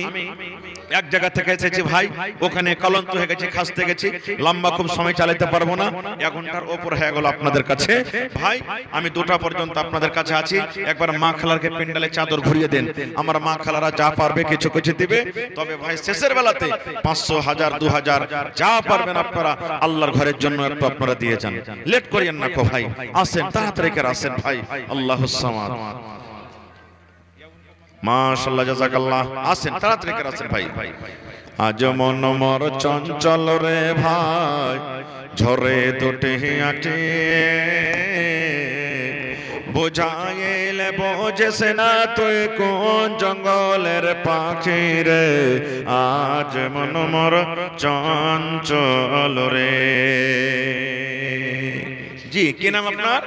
S1: এক জায়গা থেকে এসেছি ভাই, ওখানে কলন্ত হয়ে গেছে, খাসতে গেছি, লম্বা খুব সময় চালাতে পারবো না, 1 ঘন্টার ওপর হয়ে গেল আপনাদের কাছে। ভাই আমি 2টা পর্যন্ত আপনাদের কাছে আছি, একবার মা খালারকে প্যান্ডেলে চাদর ঘুরিয়ে দেন। আমার মা খালারা যা পারবে কিছু কিছু দিবে, তবে ভাই শেষের বেলাতে 500, 1000, 2000 যা পারবেন আপনারা আল্লাহর ঘরের জন্য একটু আপনারা দিয়ে যান। লেট করিয়েন না কো ভাই, আসেন তাড়াতাড়ি করে আসেন ভাই। আল্লাহুস সামাদ। মাশাআল্লাহ, জাযাকাল্লাহ, আসেন তাড়াতাড়ি করে আসেন ভাই। আজ মন মোর চঞ্চল রে ভাই, ঝরে দুটি আঁখি, বুঝাইলে বোঝেস না তুই কোন জঙ্গলের পাখি রে। আজ মন মোর চঞ্চল রে। জি, কি নাম আপনার?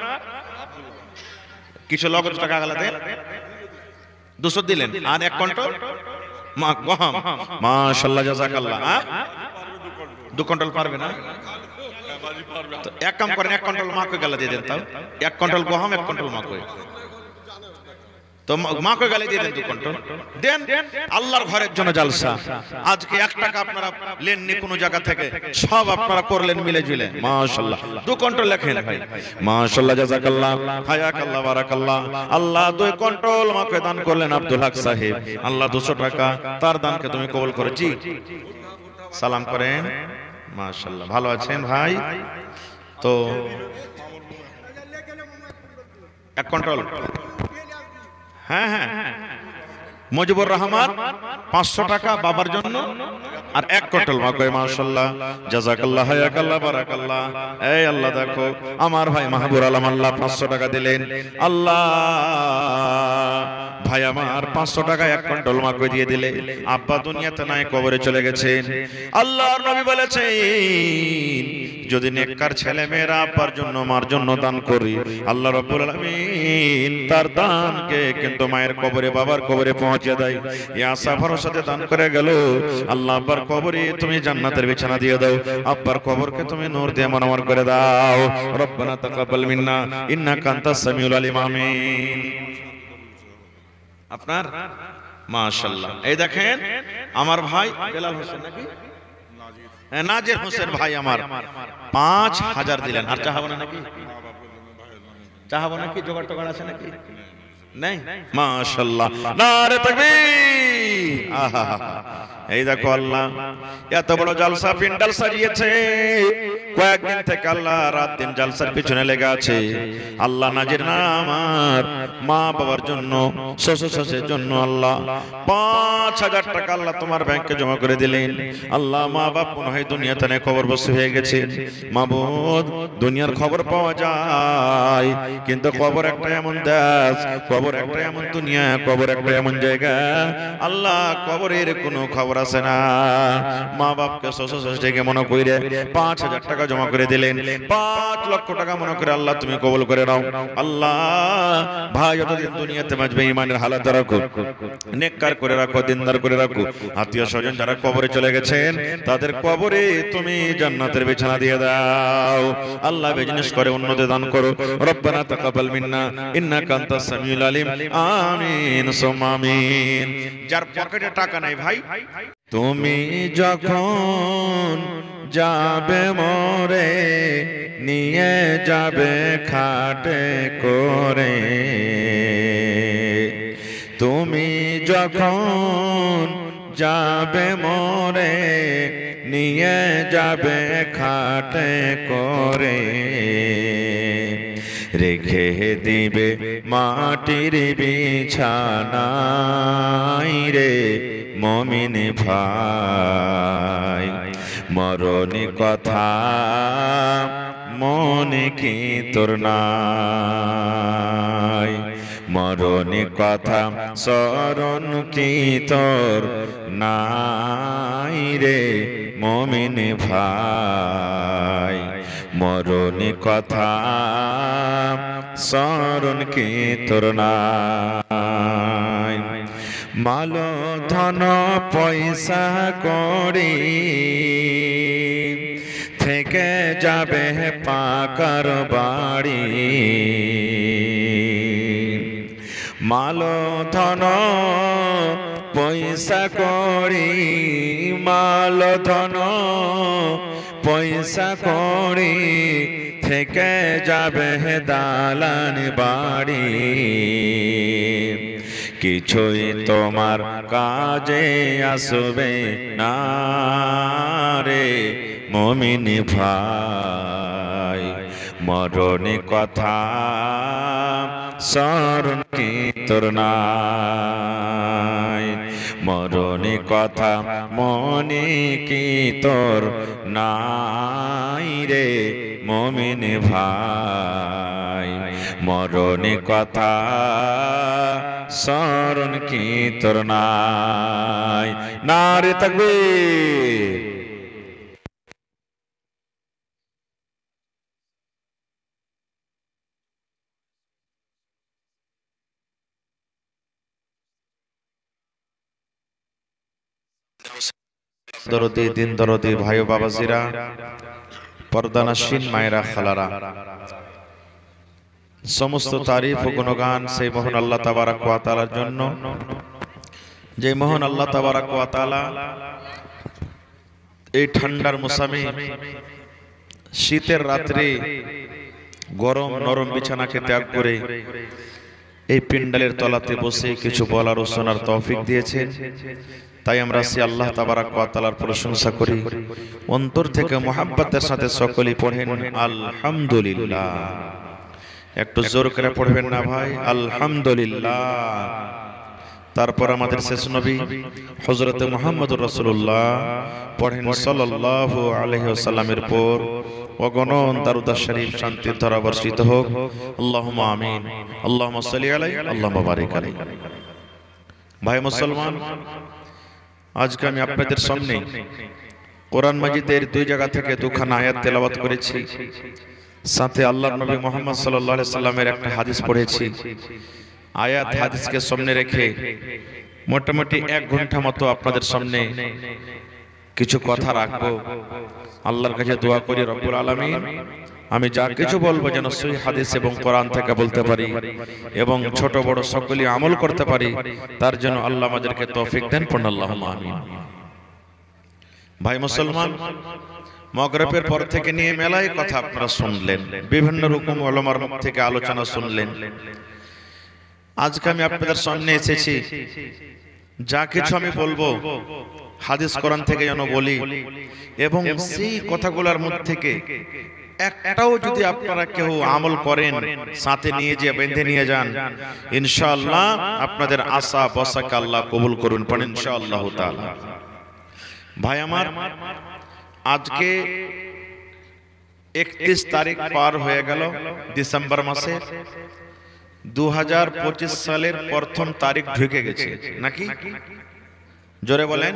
S1: কিছু লগজ টাকা গালাতে 200 দিলেন আর 1 কুইন্টাল গহম। মাশাআল্লাহ, জাযাকাল্লাহ। 2 কুইন্টাল পারবে না? তো এক কাম করেন, 1 কুইন্টাল মাকে গালা দিয়ে দেন। তাও 1 কুইন্টাল গহম, 1 কুইন্টাল মাকে, তো মাকে গালি দিয়ে দেন, 2 কুইন্টাল দেন। আল্লাহর ঘরের জন্য জালসা। আজকে 1 টাকা আপনারা লেননি কোনো জায়গা থেকে, সব আপনারা করলেন মিলে ঝুলে। মাশাআল্লাহ, 2 কুইন্টাল লেখেন ভাই। মাশাআল্লাহ, জাযাকাল্লাহ, হায়াকাল্লাহ, বারাকাল্লাহ। আল্লাহ 2 কুইন্টাল মাকে দান করলেন আব্দুল হক সাহেব। আল্লাহ 200 টাকা তার দানকে তুমি কবুল করো। জি, সালাম করেন। মাশাআল্লাহ, ভালো আছেন ভাই? তো 1 কুইন্টাল, হ্যাঁ হ্যাঁ, মুজিবুর রহমান 500 টাকা বাবার জন্য আর 1 কুইন্টাল মাকে। মাশাআল্লাহ, জাযাকাল্লাহ, হায়াকাল্লাহ, বারাকাল্লাহ। এই আল্লাহ দেখো আমার ভাই মাহবুব আলম, আল্লাহ 500 টাকা দিলেন। আল্লাহ ভাই আমার 500 টাকা 1 কুইন্টাল মাকে দিয়ে দিলে। আব্বা দুনিয়াতে নাই, কবরে চলে গেছেন। আল্লাহর নবী বলেছেন যদি নেককার ছেলে মেয়েরা আব্বার জন্য মার জন্য দান করি, আল্লাহ রাব্বুল আলামিন তার দানকে কিন্তু মায়ের কবরে বাবার কবরে পৌঁছে দেয়। এই আশা ভরসাতে দান করে গেল, আল্লাহ আব্বার কবরে তুমি জান্নাতের বিছানা দিয়ে দাও, আব্বার কবরকে তুমি নূর দিয়ে মনোমর করে দাও। রব্বানা তাকাব্বাল মিন্না ইন্নাকা আনতাস সামিউল আলিম। আমিন। আপনার মাশাআল্লাহ, এই দেখেন আমার ভাই বেলাল হোসেন নাকি নাজির হোসেন ভাই আমার 5000 দিলেন। আর চাহাবো না নাকি? চাহাবো নাকি? জোগাড় টোগাড় আছে নাকি? নাই? মাশাআল্লাহ, নারে তাকবীর। আহা, এই দেখো আল্লাহ এত বড় জালসা প্যান্ডেল সাজিয়েছে। কয়েকদিন থেকে আল্লাহ রাত দিন জালসার পিছনে লেগে আছে। আল্লাহ নাজির না আমার মা বাবার জন্য, শ্বশুর শাশুড়ির জন্য আল্লাহ 5000 টাকা আল্লাহ তোমার ব্যাংকে জমা করে দিলেন। আল্লাহ মা বাপ মনে হয় দুনিয়াতে নেই, খবর বসে হয়ে গেছে। মাবুদ, দুনিয়ার খবর পাওয়া যায় কিন্তু কবর একটা এমন দেশ, কবর একটা এমন দুনিয়া, কবর একটা এমন জায়গা, আল্লাহ কবরের কোনো খবর আছে না। মা বাপকে শ্বশুর শাশুড়িকে মনে করে 5000 টাকা জমা করে দিলেন। 5 লক্ষ টাকা মনে করে আল্লাহ তুমি কবুল করে নাও। আল্লাহ ভাই যতদিন দুনিয়াতে বাঁচবে ইমানের হালাত রাখো, নেককার করে রাখো, দিনদার করে রাখো। আত্মীয় স্বজন যারা কবরে চলে গেছেন তাদের কবরে তুমি জান্নাতের বিছানা দিয়ে দাও। আল্লাহ বিজনেস করে উন্নতি দান করো। রব্বানা তাকাব্বাল মিন্না ইন্নাকা আনতাস সামিউল আলিম। আমিন সুম্মা আমিন। যার পকেটে টাকা নাই ভাই, তুমি যখন যাবে মরে নিয়ে যাবে খাটে করে, তুমি যখন যাবে মরে নিয়ে যাবে খাটে করে, রেখে দিবে মাটির বিছানায় রে মুমিন ভাই। মরণী কথা মনে কি তোর নাই, মরণী কথা স্মরণ কি তোর নাই রে মুমিন ভাই। মরণী কথা স্মরণ কি তোর নাই। মাল ধন পয়সা করি থেকে যাবে পাকার বাড়ি, মাল ধন পয়সা করি, মাল ধন পয়সা করি থেকে যাবে দালান বাড়ি, কিছুই তোমার কাজে আসবে না রে মুমিন ভাই। মরণী কথা স্মরণ কি তোর নাই, মরণী কথা মনে কি তোর নাই রে মুমিন ভাই। মরণী কথা স্মরণ কি তোর নাই। নারে তাকবীর। দরদি দিন দরদি ভাই ও বাবাজিরা, পর্দানাসীন মায়েরা খালারা, সমস্ত তারিফ ও গুণগান সেই মহান আল্লাহ তাবারাক ওয়া তাআলার জন্য, যে মহান আল্লাহ তাবারাক ওয়া তাআলা এই ঠান্ডার মৌসুমে শীতের রাত্রে গরম নরম বিছানাকে ত্যাগ করে এই পিন্ডালের তলাতে বসে কিছু বলার ও শোনার তৌফিক দিয়েছেন। তাই আমরা সে আল্লাহ তাবারাক ওয়া তাআলার প্রশংসা করি, অন্তর থেকে মুহাব্বতের সাথে সকলেই পড়েন আলহামদুলিল্লাহ। একটু জোর করে পড়বেন না ভাই, আলহামদুলিল্লাহ। তারপর আমাদের শেষ নবী হযরত মুহাম্মদুর রাসূলুল্লাহ পড়েন সাল্লাল্লাহু আলাইহি ওয়াসাল্লামের পর অগণন দরুদ শরীফ শান্তির ধারা বর্ষিত হোক। আল্লাহুম্মা আমিন। আল্লাহুম্মা সাল্লি আলাইহি আল্লাহুম্মা বারিক আলাইহি। ভাই মুসলমান, আজকে আমি আপনাদের সামনে কোরআন মাজিদের দুই জায়গা থেকে দুখানা আয়াত তেলাওয়াত করেছি, সাথে আল্লাহর নবী মুহাম্মদ সাল্লাল্লাহু আলাইহি সাল্লামের একটা হাদিস পড়েছি। আয়াত হাদিসকে সামনে রেখে মোটামুটি 1 ঘন্টা মতো আপনাদের সামনে কিছু কথা রাখবো। আল্লাহর কাছে দোয়া করি রব্বুল আলামিন আমি যা কিছু বলবো যেন সহিহ হাদিস এবং কোরআন থেকে বলতে পারি এবং ছোট বড় সকলেই আমল করতে পারি, তার জন্য আল্লাহ আমাদেরকে তৌফিক দেন। পড়ুন আল্লাহুম্মা আমিন। ভাই মুসলমান, মাগরিবের পর থেকে নিয়ে মেলায় কথা আপনারা শুনলেন, বিভিন্ন রকম উলামার মুখ থেকে আলোচনা শুনলেন। আজকে আমি আপনাদের সামনে এসেছি, যা কিছু আমি বলবো হাদিস কোরআন থেকে যেন বলি এবং সেই কথাগুলোর মধ্যে থেকে একটাও যদি আপনারা কেউ আমল করেন, সাথে নিয়ে যে বেঁধে নিয়ে যান, ইনশাআল্লাহ আপনাদের আশা বসাকে আল্লাহ কবুল করুন। পড়েন ইনশাআল্লাহ তাআলা। ভাই আমার, আজকে 31 তারিখ পার হয়ে গেল ডিসেম্বর মাসের। 2025 সালের প্রথম তারিখ ঢুকে গেছে নাকি? জোরে বলেন,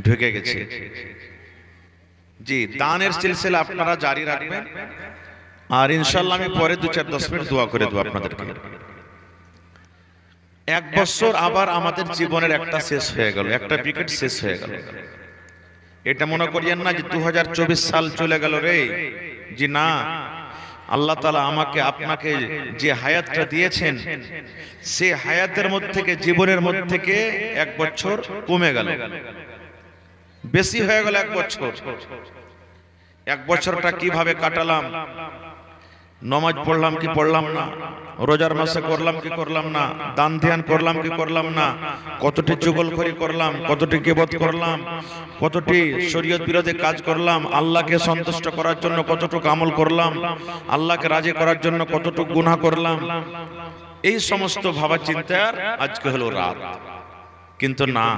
S1: ঢুকে গেছে। জি, দানের সিলসিলা আপনারা জারি রাখবেন আর ইনশাআল্লাহ আমি পরে 2-4-10 মিনিট দোয়া করে দেব আপনাদেরকে। 1 বছর আবার আমাদের জীবনের একটা শেষ হয়ে গেল, একটা পিরিয়ড শেষ হয়ে গেল। এটা মনে করিয়েন না যে 2024 সাল চলে গেল রে, জি না। আল্লাহ তাআলা আমাকে আপনাকে যে হায়াতটা দিয়েছেন, সেই হায়াতের মধ্যে থেকে, জীবনের মধ্যে থেকে 1 বছর কমে গেল, বেশি হয়ে গেল 1 বছর। 1 বছরটা কিভাবে কাটালাম, নমাজ পড়লাম কি পড়লাম না, রোজার মাসে করলাম কি করলাম না, দান ধ্যান করলাম কি করলাম না, কতটি চুগলখড়ি করলাম, কতটি গীবত করলাম, কতটি শরীয়ত বিরোধী কাজ করলাম, আল্লাহকে সন্তুষ্ট করার জন্য কতটুকু আমল করলাম, আল্লাহকে রাজি করার জন্য কতটুকু গুনাহ করলাম, এই সমস্ত ভাবা চিন্তার আজকে হলো রাত। কিন্তু না,